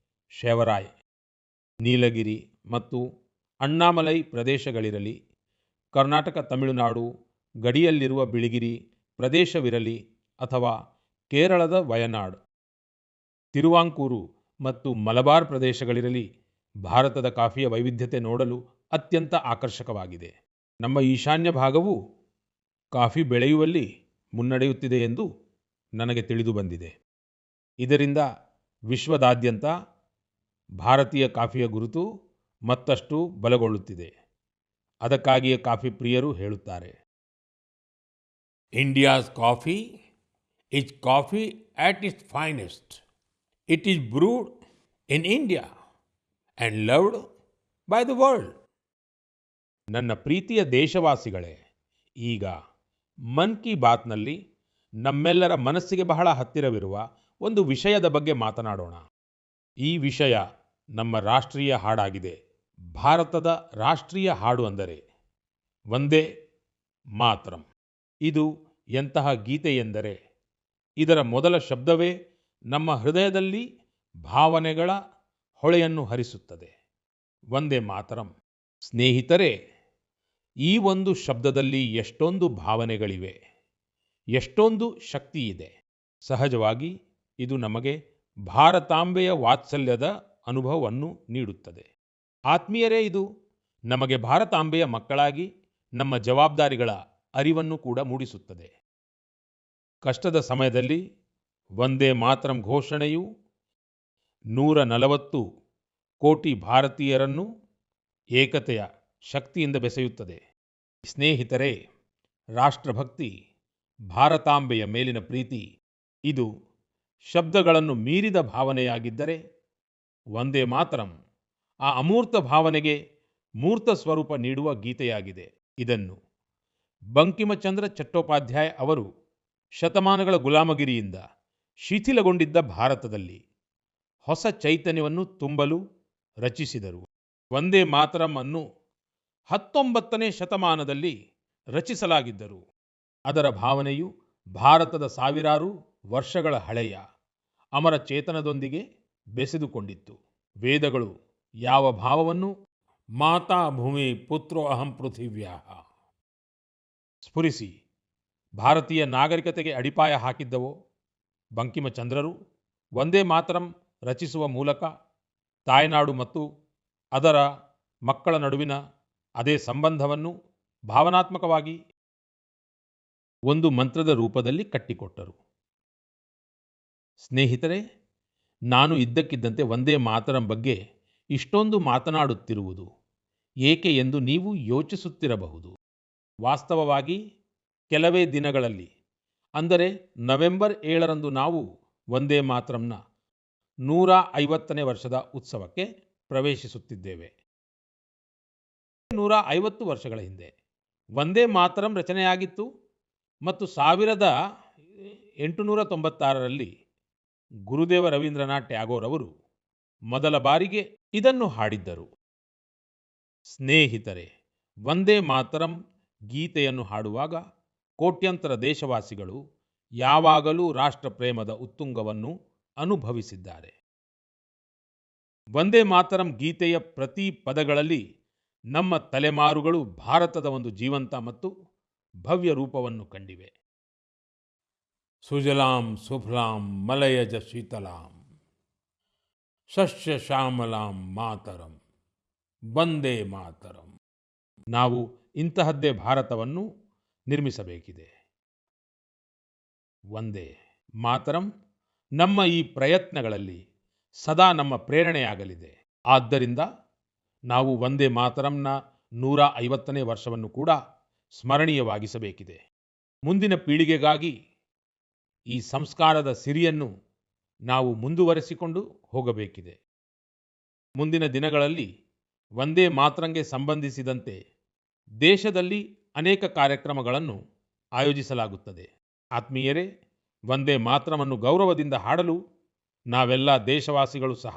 ಶೇವರಾಯ್, ನೀಲಗಿರಿ ಮತ್ತು ಅಣ್ಣಾಮಲೈ ಪ್ರದೇಶಗಳಿರಲಿ, ಕರ್ನಾಟಕ ತಮಿಳುನಾಡು ಗಡಿಯಲ್ಲಿರುವ ಬಿಳಿಗಿರಿ ಪ್ರದೇಶವಿರಲಿ ಅಥವಾ ಕೇರಳದ ವಯನಾಡ್, ತಿರುವಾಂಕೂರು ಮತ್ತು ಮಲಬಾರ್ ಪ್ರದೇಶಗಳಿರಲಿ, ಭಾರತದ ಕಾಫಿಯ ವೈವಿಧ್ಯತೆ ನೋಡಲು ಅತ್ಯಂತ ಆಕರ್ಷಕವಾಗಿದೆ. ನಮ್ಮ ಈಶಾನ್ಯ ಭಾಗವು ಕಾಫಿ ಬೆಳೆಯುವಲ್ಲಿ ಮುನ್ನಡೆಯುತ್ತಿದೆ ಎಂದು ನನಗೆ ತಿಳಿದು ಬಂದಿದೆ. ಇದರಿಂದ ವಿಶ್ವದಾದ್ಯಂತ ಭಾರತೀಯ ಕಾಫಿಯ ಗುರುತು ಮತ್ತಷ್ಟು ಬಲಗೊಳ್ಳುತ್ತಿದೆ. ಅದಕ್ಕಾಗಿಯೇ ಕಾಫಿ ಪ್ರಿಯರು ಹೇಳುತ್ತಾರೆ, India's coffee is coffee at its finest. It is brewed in India and loved by the world. ನನ್ನ ಪ್ರೀತಿಯ ದೇಶವಾಸಿಗಳೇ, ಈಗ ಮನ್ ಕಿ ಬಾತ್ನಲ್ಲಿ ನಮ್ಮೆಲ್ಲರ ಮನಸ್ಸಿಗೆ ಬಹಳ ಹತ್ತಿರವಿರುವ ಒಂದು ವಿಷಯದ ಬಗ್ಗೆ ಮಾತನಾಡೋಣ. ಈ ವಿಷಯ ನಮ್ಮ ರಾಷ್ಟ್ರೀಯ ಹಾಡಾಗಿದೆ. ಭಾರತದ ರಾಷ್ಟ್ರೀಯ ಹಾಡು ಅಂದರೆ ವಂದೇ ಮಾತರಂ. ಇದು ಎಂತಹ ಗೀತೆ ಎಂದರೆ ಇದರ ಮೊದಲ ಶಬ್ದವೇ ನಮ್ಮ ಹೃದಯದಲ್ಲಿ ಭಾವನೆಗಳ ಹೊಳೆಯನ್ನು ಹರಿಸುತ್ತದೆ. ವಂದೇ ಮಾತರಂ. ಸ್ನೇಹಿತರೆ, ಈ ಒಂದು ಶಬ್ದದಲ್ಲಿ ಎಷ್ಟೊಂದು ಭಾವನೆಗಳಿವೆ, ಎಷ್ಟೊಂದು ಶಕ್ತಿ ಇದೆ. ಸಹಜವಾಗಿ ಇದು ನಮಗೆ ಭಾರತಾಂಬೆಯ ವಾತ್ಸಲ್ಯದ ಅನುಭವವನ್ನು ನೀಡುತ್ತದೆ. ಆತ್ಮೀಯರೇ, ಇದು ನಮಗೆ ಭಾರತಾಂಬೆಯ ಮಕ್ಕಳಾಗಿ ನಮ್ಮ ಜವಾಬ್ದಾರಿಗಳ ಅರಿವನ್ನು ಕೂಡ ಮೂಡಿಸುತ್ತದೆ. ಕಷ್ಟದ ಸಮಯದಲ್ಲಿ ವಂದೇ ಮಾತರಂ ಘೋಷಣೆಯು 140 ಕೋಟಿ ಭಾರತೀಯರನ್ನು ಏಕತೆಯ ಶಕ್ತಿಯಿಂದ ಬೆಸೆಯುತ್ತದೆ. ಸ್ನೇಹಿತರೆ, ರಾಷ್ಟ್ರಭಕ್ತಿ, ಭಾರತಾಂಬೆಯ ಮೇಲಿನ ಪ್ರೀತಿ, ಇದು ಶಬ್ದಗಳನ್ನು ಮೀರಿದ ಭಾವನೆಯಾಗಿದ್ದರೆ ವಂದೇ ಮಾತರಂ ಆ ಅಮೂರ್ತ ಭಾವನೆಗೆ ಮೂರ್ತ ಸ್ವರೂಪ ನೀಡುವ ಗೀತೆಯಾಗಿದೆ. ಇದನ್ನು ಬಂಕಿಮಚಂದ್ರ ಚಟ್ಟೋಪಾಧ್ಯಾಯ ಅವರು ಶತಮಾನಗಳ ಗುಲಾಮಗಿರಿಯಿಂದ ಶಿಥಿಲಗೊಂಡಿದ್ದ ಭಾರತದಲ್ಲಿ ಹೊಸ ಚೈತನ್ಯವನ್ನು ತುಂಬಲು ರಚಿಸಿದರು. ವಂದೇ ಮಾತರಂ ಅನ್ನು 19ನೇ ಶತಮಾನದಲ್ಲಿ ರಚಿಸಲಾಗಿದ್ದರು. ಅದರ ಭಾವನೆಯು ಭಾರತದ ಸಾವಿರಾರು ವರ್ಷಗಳ ಹಳೆಯ ಅಮರ ಚೇತನದೊಂದಿಗೆ ಬೆಸೆದುಕೊಂಡಿತ್ತು. ವೇದಗಳು ಯಾವ ಭಾವವನ್ನು ಮಾತಾ ಭೂಮಿ ಪುತ್ರೋ ಅಹಂ ಪೃಥಿವ್ಯಾಃ ಸ್ಫುರಿಸಿ ಭಾರತೀಯ ನಾಗರಿಕತೆಗೆ ಅಡಿಪಾಯ ಹಾಕಿದ್ದವೋ, ಬಂಕಿಮಚಂದ್ರರು ವಂದೇ ಮಾತರಂ ರಚಿಸುವ ಮೂಲಕ ತಾಯ್ನಾಡು ಮತ್ತು ಅದರ ಮಕ್ಕಳ ನಡುವಿನ ಅದೇ ಸಂಬಂಧವನ್ನು ಭಾವನಾತ್ಮಕವಾಗಿ ಒಂದು ಮಂತ್ರದ ರೂಪದಲ್ಲಿ ಕಟ್ಟಿಕೊಟ್ಟರು. ಸ್ನೇಹಿತರೆ, ನಾನು ಇದ್ದಕ್ಕಿದ್ದಂತೆ ವಂದೇ ಮಾತರಂ ಬಗ್ಗೆ ಇಷ್ಟೊಂದು ಮಾತನಾಡುತ್ತಿರುವುದು ಏಕೆ ಎಂದು ನೀವು ಯೋಚಿಸುತ್ತಿರಬಹುದು. ವಾಸ್ತವವಾಗಿ ಕೆಲವೇ ದಿನಗಳಲ್ಲಿ, ಅಂದರೆ ನವೆಂಬರ್ 7ರಂದು ನಾವು ವಂದೇ ಮಾತರಂನ 150ನೇ ವರ್ಷದ ಉತ್ಸವಕ್ಕೆ ಪ್ರವೇಶಿಸುತ್ತಿದ್ದೇವೆ. 150 ವರ್ಷಗಳ ಹಿಂದೆ ವಂದೇ ಮಾತರಂ ರಚನೆಯಾಗಿತ್ತು ಮತ್ತು 1896ರಲ್ಲಿ ಗುರುದೇವ ರವೀಂದ್ರನಾಥ್ ಟ್ಯಾಗೋರ್ ಅವರು ಮೊದಲ ಬಾರಿಗೆ ಇದನ್ನು ಹಾಡಿದ್ದರು. ಸ್ನೇಹಿತರೆ, ವಂದೇ ಮಾತರಂ ಗೀತೆಯನ್ನು ಹಾಡುವಾಗ ಕೋಟ್ಯಂತರ ದೇಶವಾಸಿಗಳು ಯಾವಾಗಲೂ ರಾಷ್ಟ್ರ ಪ್ರೇಮದ ಉತ್ತುಂಗವನ್ನು ಅನುಭವಿಸಿದ್ದಾರೆ. ವಂದೇ ಮಾತರಂ ಗೀತೆಯ ಪ್ರತಿ ಪದಗಳಲ್ಲಿ ನಮ್ಮ ತಲೆಮಾರುಗಳು ಭಾರತದ ಒಂದು ಜೀವಂತ ಮತ್ತು ಭವ್ಯ ರೂಪವನ್ನು ಕಂಡಿವೆ. ಸುಜಲಾಂ ಸುಫಲಾಂ ಮಲಯಜ ಶೀತಲಾಂ ಸಸ್ಯ ಶ್ಯಾಮಲಾಂ ಮಾತರಂ ವಂದೇ ಮಾತರಂ. ನಾವು ಇಂತಹದ್ದೇ ಭಾರತವನ್ನು ನಿರ್ಮಿಸಬೇಕಿದೆ. ವಂದೇ ಮಾತರಂ ನಮ್ಮ ಈ ಪ್ರಯತ್ನಗಳಲ್ಲಿ ಸದಾ ನಮ್ಮ ಪ್ರೇರಣೆಯಾಗಲಿದೆ. ಆದ್ದರಿಂದ ನಾವು ವಂದೇ ಮಾತರಂನ 150ನೇ ವರ್ಷವನ್ನು ಕೂಡ ಸ್ಮರಣೀಯವಾಗಿಸಬೇಕಿದೆ. ಮುಂದಿನ ಪೀಳಿಗೆಗಾಗಿ ಈ ಸಂಸ್ಕಾರದ ಸಿರಿಯನ್ನು ನಾವು ಮುಂದುವರೆಸಿಕೊಂಡು ಹೋಗಬೇಕಿದೆ. ಮುಂದಿನ ದಿನಗಳಲ್ಲಿ ವಂದೇ ಮಾತರಂಗೆ ಸಂಬಂಧಿಸಿದಂತೆ ದೇಶದಲ್ಲಿ ಅನೇಕ ಕಾರ್ಯಕ್ರಮಗಳನ್ನು ಆಯೋಜಿಸಲಾಗುತ್ತದೆ. ಆತ್ಮೀಯರೇ, ವಂದೇ ಮಾತರವನ್ನು ಗೌರವದಿಂದ ಹಾಡಲು ನಾವೆಲ್ಲ ದೇಶವಾಸಿಗಳು ಸಹ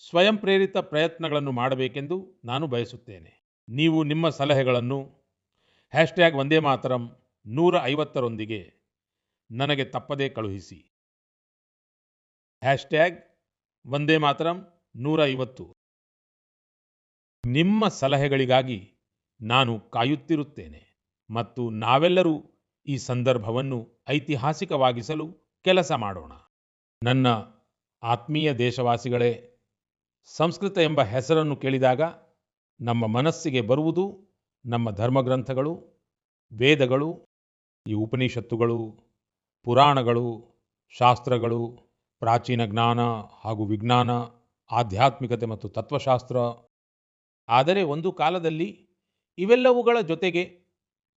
ಸ್ವಯಂ ಪ್ರೇರಿತ ಪ್ರಯತ್ನಗಳನ್ನು ಮಾಡಬೇಕೆಂದು ನಾನು ಬಯಸುತ್ತೇನೆ. ನೀವು ನಿಮ್ಮ ಸಲಹೆಗಳನ್ನು #ವಂದೇ ಮಾತರಂ 150ರೊಂದಿಗೆ ನನಗೆ ತಪ್ಪದೇ ಕಳುಹಿಸಿ. #ವಂದೇ ಮಾತರಂ 150. ನಿಮ್ಮ ಸಲಹೆಗಳಿಗಾಗಿ ನಾನು ಕಾಯುತ್ತಿರುತ್ತೇನೆ ಮತ್ತು ನಾವೆಲ್ಲರೂ ಈ ಸಂದರ್ಭವನ್ನು ಐತಿಹಾಸಿಕವಾಗಿಸಲು ಕೆಲಸ ಮಾಡೋಣ. ನನ್ನ ಆತ್ಮೀಯ ದೇಶವಾಸಿಗಳೇ, ಸಂಸ್ಕೃತ ಎಂಬ ಹೆಸರನ್ನು ಕೇಳಿದಾಗ ನಮ್ಮ ಮನಸ್ಸಿಗೆ ಬರುವುದು ನಮ್ಮ ಧರ್ಮಗ್ರಂಥಗಳು, ವೇದಗಳು, ಈ ಉಪನಿಷತ್ತುಗಳು, ಪುರಾಣಗಳು, ಶಾಸ್ತ್ರಗಳು, ಪ್ರಾಚೀನ ಜ್ಞಾನ ಹಾಗೂ ವಿಜ್ಞಾನ, ಆಧ್ಯಾತ್ಮಿಕತೆ ಮತ್ತು ತತ್ವಶಾಸ್ತ್ರ. ಆದರೆ ಒಂದು ಕಾಲದಲ್ಲಿ ಇವೆಲ್ಲವುಗಳ ಜೊತೆಗೆ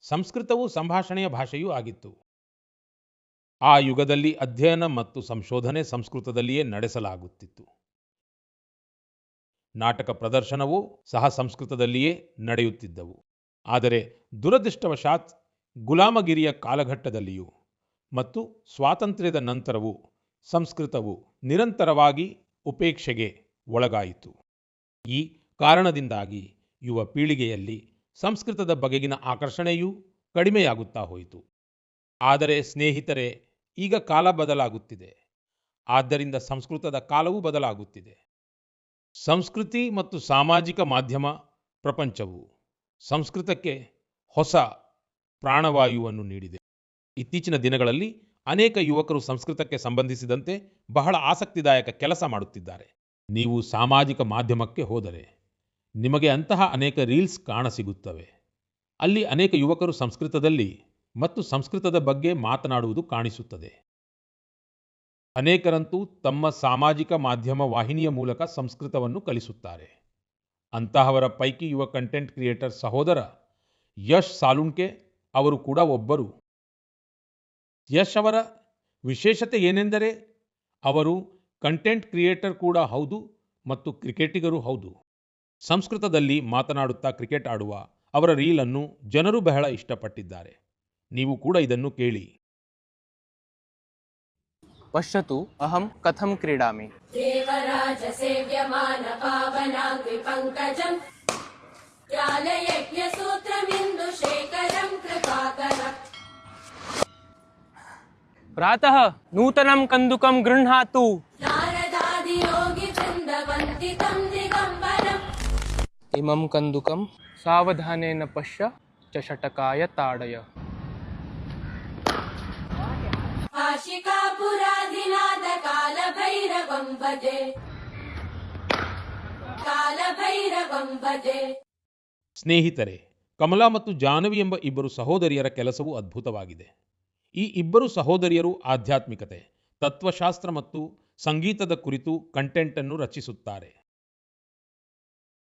ಸಂಸ್ಕೃತವು ಸಂಭಾಷಣೆಯ ಭಾಷೆಯೂ ಆಗಿತ್ತು. ಆ ಯುಗದಲ್ಲಿ ಅಧ್ಯಯನ ಮತ್ತು ಸಂಶೋಧನೆ ಸಂಸ್ಕೃತದಲ್ಲಿಯೇ ನಡೆಸಲಾಗುತ್ತಿತ್ತು. ನಾಟಕ ಪ್ರದರ್ಶನವೂ ಸಹ ಸಂಸ್ಕೃತದಲ್ಲಿಯೇ ನಡೆಯುತ್ತಿದ್ದವು. ಆದರೆ ದುರದೃಷ್ಟವಶಾತ್ ಗುಲಾಮಗಿರಿಯ ಕಾಲಘಟ್ಟದಲ್ಲಿಯೂ ಮತ್ತು ಸ್ವಾತಂತ್ರ್ಯದ ನಂತರವೂ ಸಂಸ್ಕೃತವು ನಿರಂತರವಾಗಿ ಉಪೇಕ್ಷೆಗೆ ಒಳಗಾಯಿತು. ಈ ಕಾರಣದಿಂದಾಗಿ ಯುವ ಪೀಳಿಗೆಯಲ್ಲಿ ಸಂಸ್ಕೃತದ ಬಗೆಗಿನ ಆಕರ್ಷಣೆಯೂ ಕಡಿಮೆಯಾಗುತ್ತಾ ಹೋಯಿತು. ಆದರೆ ಸ್ನೇಹಿತರೆ, ಈಗ ಕಾಲ ಬದಲಾಗುತ್ತಿದೆ. ಆದ್ದರಿಂದ ಸಂಸ್ಕೃತದ ಕಾಲವೂ ಬದಲಾಗುತ್ತಿದೆ. ಸಂಸ್ಕೃತಿ ಮತ್ತು ಸಾಮಾಜಿಕ ಮಾಧ್ಯಮ ಪ್ರಪಂಚವು ಸಂಸ್ಕೃತಕ್ಕೆ ಹೊಸ ಪ್ರಾಣವಾಯುವನ್ನು ನೀಡಿದೆ. ಇತ್ತೀಚಿನ ದಿನಗಳಲ್ಲಿ ಅನೇಕ ಯುವಕರು ಸಂಸ್ಕೃತಕ್ಕೆ ಸಂಬಂಧಿಸಿದಂತೆ ಬಹಳ ಆಸಕ್ತಿದಾಯಕ ಕೆಲಸ ಮಾಡುತ್ತಿದ್ದಾರೆ. ನೀವು ಸಾಮಾಜಿಕ ಮಾಧ್ಯಮಕ್ಕೆ ಹೋದರೆ ನಿಮಗೆ ಅಂತಹ ಅನೇಕ ರೀಲ್ಸ್ ಕಾಣಸಿಗುತ್ತವೆ. ಅಲ್ಲಿ ಅನೇಕ ಯುವಕರು ಸಂಸ್ಕೃತದಲ್ಲಿ ಮತ್ತು ಸಂಸ್ಕೃತದ ಬಗ್ಗೆ ಮಾತನಾಡುವುದು ಕಾಣಿಸುತ್ತದೆ. ಅನೇಕರಂತೂ ತಮ್ಮ ಸಾಮಾಜಿಕ ಮಾಧ್ಯಮ ವಾಹಿನಿಯ ಮೂಲಕ ಸಂಸ್ಕೃತವನ್ನು ಕಲಿಸುತ್ತಾರೆ. ಅಂತಹವರ ಪೈಕಿ ಯುವ ಕಂಟೆಂಟ್ ಕ್ರಿಯೇಟರ್ ಸಹೋದರ ಯಶ್ ಸಾಲುಂಕೆ ಅವರು ಕೂಡ ಒಬ್ಬರು. ಯಶ್ ಅವರ ವಿಶೇಷತೆ ಏನೆಂದರೆ ಅವರು ಕಂಟೆಂಟ್ ಕ್ರಿಯೇಟರ್ ಕೂಡ ಹೌದು ಮತ್ತು ಕ್ರಿಕೆಟಿಗರೂ ಹೌದು. ಸಂಸ್ಕೃತದಲ್ಲಿ ಮಾತನಾಡುತ್ತಾ ಕ್ರಿಕೆಟ್ ಆಡುವ ಅವರ ರೀಲನ್ನು ಜನರು ಬಹಳ ಇಷ್ಟಪಟ್ಟಿದ್ದಾರೆ. ನೀವು ಕೂಡ ಇದನ್ನು ಕೇಳಿ. ಪಶ್ಯತು ಅಹಂ ಕಥಂ ಕ್ರೀಡಾಮಿ. ದೇವರಾಜ ಸೇವ್ಯಮಾನ ಪಾವನಾಂಗ್ರಿ ಪಂಕಜಂ ಜ್ಞಾನಯಜ್ಞ ಸೂತ್ರಮಿಂದು ಶೇಖರಂ ಕೃಪಾಕರ. ಪ್ರಾತಃ ನೂತನಂ ಕಂದುಕಂ ಗೃಹ್ಣಾತು. ನಾರದಾದಿ ಯೋಗಿ ವೃಂದವಂದಿತಂ ದಿಗಂಬರಂ. ಇಮಂ ಕಂದುಕಂ ಸಾವಧಾನೇನ ಪಶ್ಯ ಚಷಟಕಾಯ ತಾಡಯ. ಆಶಿಕಾಪುರಾಧಿನಾಥ ಕಾಲಭೈರವಂ ಭಜೆ ಕಾಲಭೈರವಂ ಭಜೆ. ಸ್ನೇಹಿತರೆ, ಕಮಲಾ ಮತ್ತು ಜಾಹ್ನವಿ ಎಂಬ ಇಬ್ಬರು ಸಹೋದರಿಯರ ಕೆಲಸವು ಅದ್ಭುತವಾಗಿದೆ. ಈ ಇಬ್ಬರು ಸಹೋದರಿಯರು ಆಧ್ಯಾತ್ಮಿಕತೆ, ತತ್ವಶಾಸ್ತ್ರ ಮತ್ತು ಸಂಗೀತದ ಕುರಿತು ಕಂಟೆಂಟ್ ಅನ್ನು ರಚಿಸುತ್ತಾರೆ.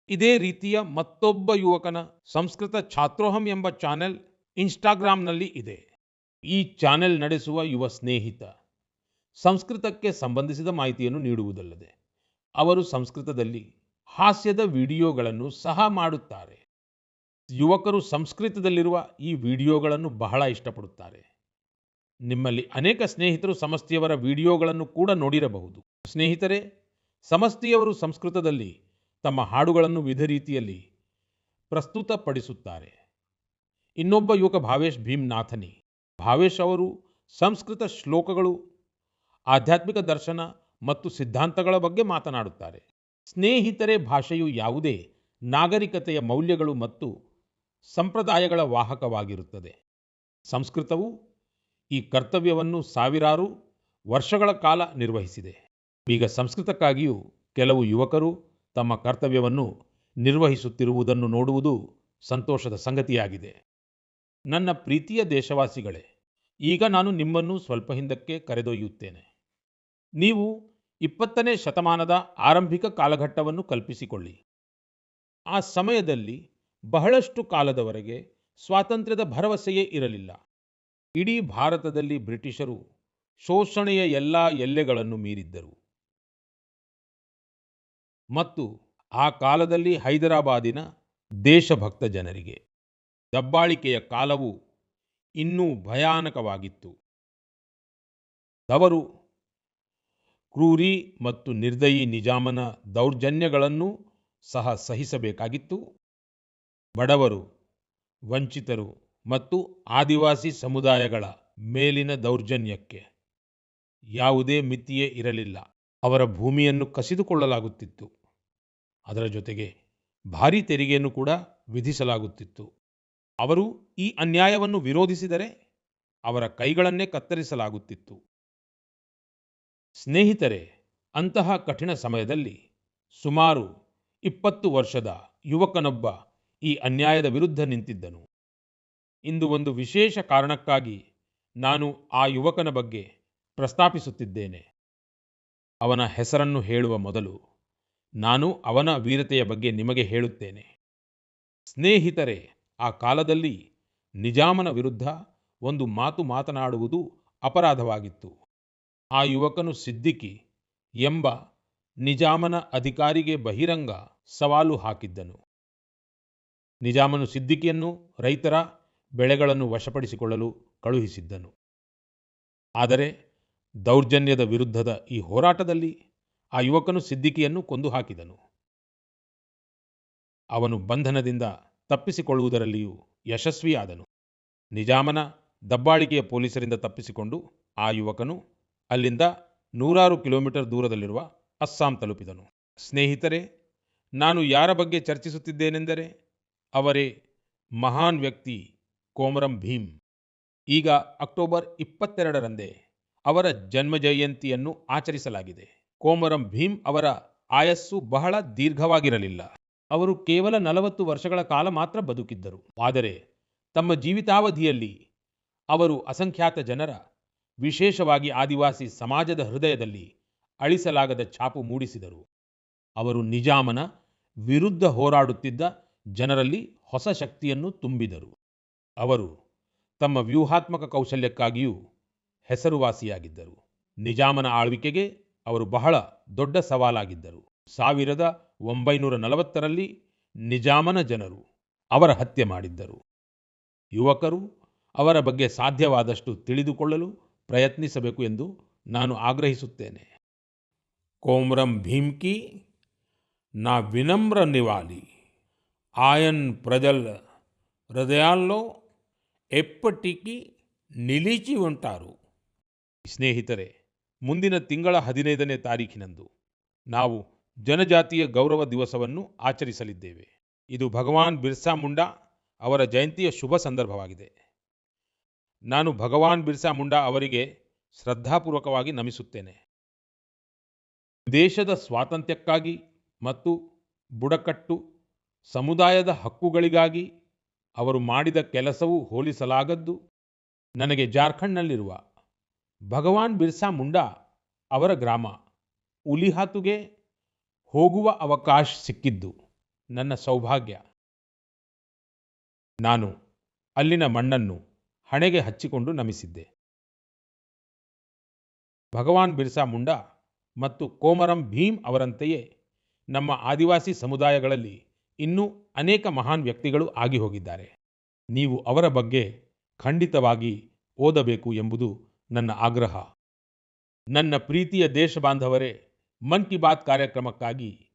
ಇದೇ ರೀತಿಯ ಮತ್ತೊಬ್ಬ ಯುವಕನ ಸಂಸ್ಕೃತ ಛಾತ್ರೋಹಂ ಎಂಬ ಚಾನೆಲ್ ಇನ್ಸ್ಟಾಗ್ರಾಂನಲ್ಲಿ ಇದೆ. ಈ ಚಾನೆಲ್ ನಡೆಸುವ ಯುವ ಸ್ನೇಹಿತ ಸಂಸ್ಕೃತಕ್ಕೆ ಸಂಬಂಧಿಸಿದ ಮಾಹಿತಿಯನ್ನು ನೀಡುವುದಲ್ಲದೆ ಅವರು ಸಂಸ್ಕೃತದಲ್ಲಿ ಹಾಸ್ಯದ ವಿಡಿಯೋಗಳನ್ನು ಸಹ ಮಾಡುತ್ತಾರೆ. ಯುವಕರು ಸಂಸ್ಕೃತದಲ್ಲಿರುವ ಈ ವಿಡಿಯೋಗಳನ್ನು ಬಹಳ ಇಷ್ಟಪಡುತ್ತಾರೆ. ನಿಮ್ಮಲ್ಲಿ ಅನೇಕ ಸ್ನೇಹಿತರು ಸಮಸ್ತಿಯವರ ವಿಡಿಯೋಗಳನ್ನು ಕೂಡ ನೋಡಿರಬಹುದು. ಸ್ನೇಹಿತರೆ, ಸಮಸ್ತಿಯವರು ಸಂಸ್ಕೃತದಲ್ಲಿ ತಮ್ಮ ಹಾಡುಗಳನ್ನು ವಿವಿಧ ರೀತಿಯಲ್ಲಿ ಪ್ರಸ್ತುತಪಡಿಸುತ್ತಾರೆ. ಇನ್ನೊಬ್ಬ ಯುವಕ ಭಾವೇಶ್ ಭೀಮ್ನಾಥನಿ. ಭಾವೇಶ್ ಅವರು ಸಂಸ್ಕೃತ ಶ್ಲೋಕಗಳು, ಆಧ್ಯಾತ್ಮಿಕ ದರ್ಶನ ಮತ್ತು ಸಿದ್ಧಾಂತಗಳ ಬಗ್ಗೆ ಮಾತನಾಡುತ್ತಾರೆ. ಸ್ನೇಹಿತರೆ, ಭಾಷೆಯು ಯಾವುದೇ ನಾಗರಿಕತೆಯ ಮೌಲ್ಯಗಳು ಮತ್ತು ಸಂಪ್ರದಾಯಗಳ ವಾಹಕವಾಗಿರುತ್ತದೆ. ಸಂಸ್ಕೃತವು ಈ ಕರ್ತವ್ಯವನ್ನು ಸಾವಿರಾರು ವರ್ಷಗಳ ಕಾಲ ನಿರ್ವಹಿಸಿದೆ. ಈಗ ಸಂಸ್ಕೃತಕ್ಕಾಗಿಯೂ ಕೆಲವು ಯುವಕರು ತಮ್ಮ ಕರ್ತವ್ಯವನ್ನು ನಿರ್ವಹಿಸುತ್ತಿರುವುದನ್ನು ನೋಡುವುದು ಸಂತೋಷದ ಸಂಗತಿಯಾಗಿದೆ. ನನ್ನ ಪ್ರೀತಿಯ ದೇಶವಾಸಿಗಳೇ, ಈಗ ನಾನು ನಿಮ್ಮನ್ನು ಸ್ವಲ್ಪ ಹಿಂದಕ್ಕೆ ಕರೆದೊಯ್ಯುತ್ತೇನೆ. ನೀವು 20ನೇ ಶತಮಾನದ ಆರಂಭಿಕ ಕಾಲಘಟ್ಟವನ್ನು ಕಲ್ಪಿಸಿಕೊಳ್ಳಿ. ಆ ಸಮಯದಲ್ಲಿ ಬಹಳಷ್ಟು ಕಾಲದವರೆಗೆ ಸ್ವಾತಂತ್ರ್ಯದ ಭರವಸೆಯೇ ಇರಲಿಲ್ಲ. ಇಡೀ ಭಾರತದಲ್ಲಿ ಬ್ರಿಟಿಷರು ಶೋಷಣೆಯ ಎಲ್ಲ ಎಲ್ಲೆಗಳನ್ನು ಮೀರಿದ್ದರು ಮತ್ತು ಆ ಕಾಲದಲ್ಲಿ ಹೈದರಾಬಾದಿನ ದೇಶಭಕ್ತ ಜನರಿಗೆ ದಬ್ಬಾಳಿಕೆಯ ಕಾಲವು ಇನ್ನೂ ಭಯಾನಕವಾಗಿತ್ತು. ಅವರು ಕ್ರೂರಿ ಮತ್ತು ನಿರ್ದಯಿ ನಿಜಾಮನ ದೌರ್ಜನ್ಯಗಳನ್ನು ಸಹ ಸಹಿಸಬೇಕಾಗಿತ್ತು. ಬಡವರು, ವಂಚಿತರು ಮತ್ತು ಆದಿವಾಸಿ ಸಮುದಾಯಗಳ ಮೇಲಿನ ದೌರ್ಜನ್ಯಕ್ಕೆ ಯಾವುದೇ ಮಿತಿಯೇ ಇರಲಿಲ್ಲ. ಅವರ ಭೂಮಿಯನ್ನು ಕಸಿದುಕೊಳ್ಳಲಾಗುತ್ತಿತ್ತು. ಅದರ ಜೊತೆಗೆ ಭಾರೀ ತೆರಿಗೆಯನ್ನು ಕೂಡ ವಿಧಿಸಲಾಗುತ್ತಿತ್ತು. ಅವರು ಈ ಅನ್ಯಾಯವನ್ನು ವಿರೋಧಿಸಿದರೆ ಅವರ ಕೈಗಳನ್ನೇ ಕತ್ತರಿಸಲಾಗುತ್ತಿತ್ತು. ಸ್ನೇಹಿತರೆ, ಅಂತಹ ಕಠಿಣ ಸಮಯದಲ್ಲಿ ಸುಮಾರು 20 ವರ್ಷದ ಯುವಕನೊಬ್ಬ ಈ ಅನ್ಯಾಯದ ವಿರುದ್ಧ ನಿಂತಿದ್ದನು. ಇಂದು ಒಂದು ವಿಶೇಷ ಕಾರಣಕ್ಕಾಗಿ ನಾನು ಆ ಯುವಕನ ಬಗ್ಗೆ ಪ್ರಸ್ತಾಪಿಸುತ್ತಿದ್ದೇನೆ. ಅವನ ಹೆಸರನ್ನು ಹೇಳುವ ಮೊದಲು ನಾನು ಅವನ ವೀರತೆಯ ಬಗ್ಗೆ ನಿಮಗೆ ಹೇಳುತ್ತೇನೆ. ಸ್ನೇಹಿತರೆ, ಆ ಕಾಲದಲ್ಲಿ ನಿಜಾಮನ ವಿರುದ್ಧ ಒಂದು ಮಾತು ಮಾತನಾಡುವುದು ಅಪರಾಧವಾಗಿತ್ತು. ಆ ಯುವಕನು ಸಿದ್ದಿಕಿ ಎಂಬ ನಿಜಾಮನ ಅಧಿಕಾರಿಗೆ ಬಹಿರಂಗ ಸವಾಲು ಹಾಕಿದ್ದನು. ನಿಜಾಮನು ಸಿದ್ದಿಕಿಯನ್ನು ರೈತರ ಬೆಳೆಗಳನ್ನು ವಶಪಡಿಸಿಕೊಳ್ಳಲು ಕಳುಹಿಸಿದ್ದನು. ಆದರೆ ದೌರ್ಜನ್ಯದ ವಿರುದ್ಧದ ಈ ಹೋರಾಟದಲ್ಲಿ ಆ ಯುವಕನು ಸಿದ್ದಿಕಿಯನ್ನು ಕೊಂದು ಹಾಕಿದನು. ಅವನು ಬಂಧನದಿಂದ ತಪ್ಪಿಸಿಕೊಳ್ಳುವುದರಲ್ಲಿಯೂ ಯಶಸ್ವಿಯಾದನು. ನಿಜಾಮನ ದಬ್ಬಾಳಿಕೆಯ ಪೊಲೀಸರಿಂದ ತಪ್ಪಿಸಿಕೊಂಡು ಆ ಯುವಕನು ಅಲ್ಲಿಂದ 100 ಕಿಲೋಮೀಟರ್ ದೂರದಲ್ಲಿರುವ ಅಸ್ಸಾಂ ತಲುಪಿದನು. ಸ್ನೇಹಿತರೆ, ನಾನು ಯಾರ ಬಗ್ಗೆ ಚರ್ಚಿಸುತ್ತಿದ್ದೇನೆಂದರೆ ಅವರೇ ಮಹಾನ್ ವ್ಯಕ್ತಿ ಕೊಮರಂ ಭೀಮ್. ಈಗ ಅಕ್ಟೋಬರ್ 22ರಂದೇ ಅವರ ಜನ್ಮ ಜಯಂತಿಯನ್ನು ಆಚರಿಸಲಾಗಿದೆ. ಕೊಮರಂ ಭೀಮ್ ಅವರ ಆಯಸ್ಸು ಬಹಳ ದೀರ್ಘವಾಗಿರಲಿಲ್ಲ. ಅವರು ಕೇವಲ 40 ವರ್ಷಗಳ ಕಾಲ ಮಾತ್ರ ಬದುಕಿದ್ದರು. ಆದರೆ ತಮ್ಮ ಜೀವಿತಾವಧಿಯಲ್ಲಿ ಅವರು ಅಸಂಖ್ಯಾತ ಜನರ, ವಿಶೇಷವಾಗಿ ಆದಿವಾಸಿ ಸಮಾಜದ ಹೃದಯದಲ್ಲಿ ಅಳಿಸಲಾಗದ ಛಾಪು ಮೂಡಿಸಿದರು. ಅವರು ನಿಜಾಮನ ವಿರುದ್ಧ ಹೋರಾಡುತ್ತಿದ್ದ ಜನರಲ್ಲಿ ಹೊಸ ಶಕ್ತಿಯನ್ನು ತುಂಬಿದರು. ಅವರು ತಮ್ಮ ವ್ಯೂಹಾತ್ಮಕ ಕೌಶಲ್ಯಕ್ಕಾಗಿಯೂ ಹೆಸರುವಾಸಿಯಾಗಿದ್ದರು. ನಿಜಾಮನ ಆಳ್ವಿಕೆಗೆ ಅವರು ಬಹಳ ದೊಡ್ಡ ಸವಾಲಾಗಿದ್ದರು. 1940ರಲ್ಲಿ ನಿಜಾಮನ ಜನರು ಅವರ ಹತ್ಯೆ ಮಾಡಿದ್ದರು. ಯುವಕರು ಅವರ ಬಗ್ಗೆ ಸಾಧ್ಯವಾದಷ್ಟು ತಿಳಿದುಕೊಳ್ಳಲು ಪ್ರಯತ್ನಿಸಬೇಕು ಎಂದು ನಾನು ಆಗ್ರಹಿಸುತ್ತೇನೆ. ಕೊಮರಂ ಭೀಮ್ ಕಿ నా వినమ్ర నివాళి ఆయన్ ప్రజల హృదయాల్లో ఎప్పటికీ ನಿಲಿಚಿ ఉంటారు. ಸ್ನೇಹಿತರೆ, ಮುಂದಿನ ತಿಂಗಳ 15ನೇ ತಾರೀಖಿನಂದು ನಾವು ಜನಜಾತಿಯ ಗೌರವ ದಿವಸವನ್ನು ಆಚರಿಸಲಿದ್ದೇವೆ. ಇದು ಭಗವಾನ್ ಬಿರ್ಸಾ ಮುಂಡಾ ಅವರ ಜಯಂತಿಯ ಶುಭ ಸಂದರ್ಭವಾಗಿದೆ. ನಾನು ಭಗವಾನ್ ಬಿರ್ಸಾ ಮುಂಡಾ ಅವರಿಗೆ ಶ್ರದ್ಧಾಪೂರ್ವಕವಾಗಿ ನಮಿಸುತ್ತೇನೆ. ದೇಶದ ಸ್ವಾತಂತ್ರ್ಯಕ್ಕಾಗಿ ಮತ್ತು ಬುಡಕಟ್ಟು ಸಮುದಾಯದ ಹಕ್ಕುಗಳಿಗಾಗಿ ಅವರು ಮಾಡಿದ ಕೆಲಸವು ಹೋಲಿಸಲಾಗದ್ದು. ನನಗೆ ಜಾರ್ಖಂಡ್ನಲ್ಲಿರುವ ಭಗವಾನ್ ಬಿರ್ಸಾ ಮುಂಡಾ ಅವರ ಗ್ರಾಮ ಉಲಿಹಾತುಗೆ ಹೋಗುವ ಅವಕಾಶ ಸಿಕ್ಕಿದ್ದು ನನ್ನ ಸೌಭಾಗ್ಯ. ನಾನು ಅಲ್ಲಿನ ಮಣ್ಣನ್ನು ಹಣೆಗೆ ಹಚ್ಚಿಕೊಂಡು ನಮಿಸಿದ್ದೆ. ಭಗವಾನ್ ಬಿರ್ಸಾ ಮುಂಡಾ ಮತ್ತು ಕೊಮರಂ ಭೀಮ್ ಅವರಂತೆಯೇ ನಮ್ಮ ಆದಿವಾಸಿ ಸಮುದಾಯಗಳಲ್ಲಿ ಇನ್ನೂ ಅನೇಕ ಮಹಾನ್ ವ್ಯಕ್ತಿಗಳು ಆಗಿ ಹೋಗಿದ್ದಾರೆ. ನೀವು ಅವರ ಬಗ್ಗೆ ಖಂಡಿತವಾಗಿ ಓದಬೇಕು ಎಂಬುದು ನನ್ನ ಆಗ್ರಹ, ನನ್ನ ಪ್ರೀತಿಯ ದೇಶ ಬಾಂಧವರೇ, ಮನ್ ಕಿ ಬಾತ್ ಕಾರ್ಯಕ್ರಮಕ್ಕಾಗಿ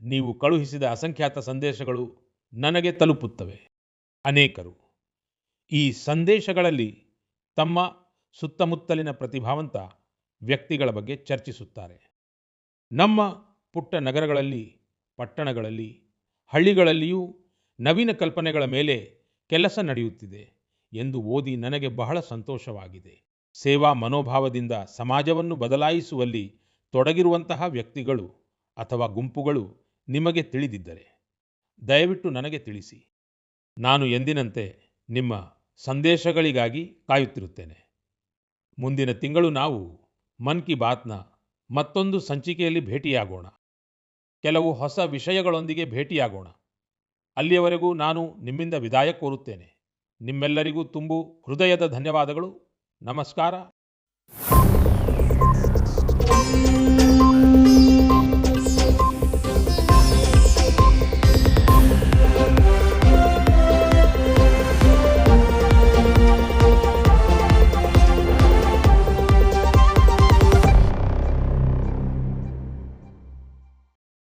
ನೀವು ಕಳುಹಿಸಿದ ಅಸಂಖ್ಯಾತ ಸಂದೇಶಗಳು ನನಗೆ ತಲುಪುತ್ತವೆ. ಅನೇಕರು ಈ ಸಂದೇಶಗಳಲ್ಲಿ ತಮ್ಮ ಸುತ್ತಮುತ್ತಲಿನ ಪ್ರತಿಭಾವಂತ ವ್ಯಕ್ತಿಗಳ ಬಗ್ಗೆ ಚರ್ಚಿಸುತ್ತಾರೆ. ನಮ್ಮ ಪುಟ್ಟ ನಗರಗಳಲ್ಲಿ, ಪಟ್ಟಣಗಳಲ್ಲಿ, ಹಳ್ಳಿಗಳಲ್ಲಿಯೂ ನವೀನ ಕಲ್ಪನೆಗಳ ಮೇಲೆ ಕೆಲಸ ನಡೆಯುತ್ತಿದೆ ಎಂದು ಓದಿ ನನಗೆ ಬಹಳ ಸಂತೋಷವಾಗಿದೆ. ಸೇವಾ ಮನೋಭಾವದಿಂದ ಸಮಾಜವನ್ನು ಬದಲಾಯಿಸುವಲ್ಲಿ ತೊಡಗಿರುವಂತಹ ವ್ಯಕ್ತಿಗಳು ಅಥವಾ ಗುಂಪುಗಳು ನಿಮಗೆ ತಿಳಿದಿದ್ದರೆ ದಯವಿಟ್ಟು ನನಗೆ ತಿಳಿಸಿ. ನಾನು ಎಂದಿನಂತೆ ನಿಮ್ಮ ಸಂದೇಶಗಳಿಗಾಗಿ ಕಾಯುತ್ತಿರುತ್ತೇನೆ. ಮುಂದಿನ ತಿಂಗಳು ನಾವು ಮನ್ ಕಿ ಬಾತ್ನ ಮತ್ತೊಂದು ಸಂಚಿಕೆಯಲ್ಲಿ ಭೇಟಿಯಾಗೋಣ. ಕೆಲವು ಹೊಸ ವಿಷಯಗಳೊಂದಿಗೆ ಭೇಟಿಯಾಗೋಣ. ಅಲ್ಲಿಯವರೆಗೂ ನಾನು ನಿಮ್ಮಿಂದ ವಿದಾಯ ಕೋರುತ್ತೇನೆ. ನಿಮ್ಮೆಲ್ಲರಿಗೂ ತುಂಬು ಹೃದಯದ ಧನ್ಯವಾದಗಳು. ನಮಸ್ಕಾರ.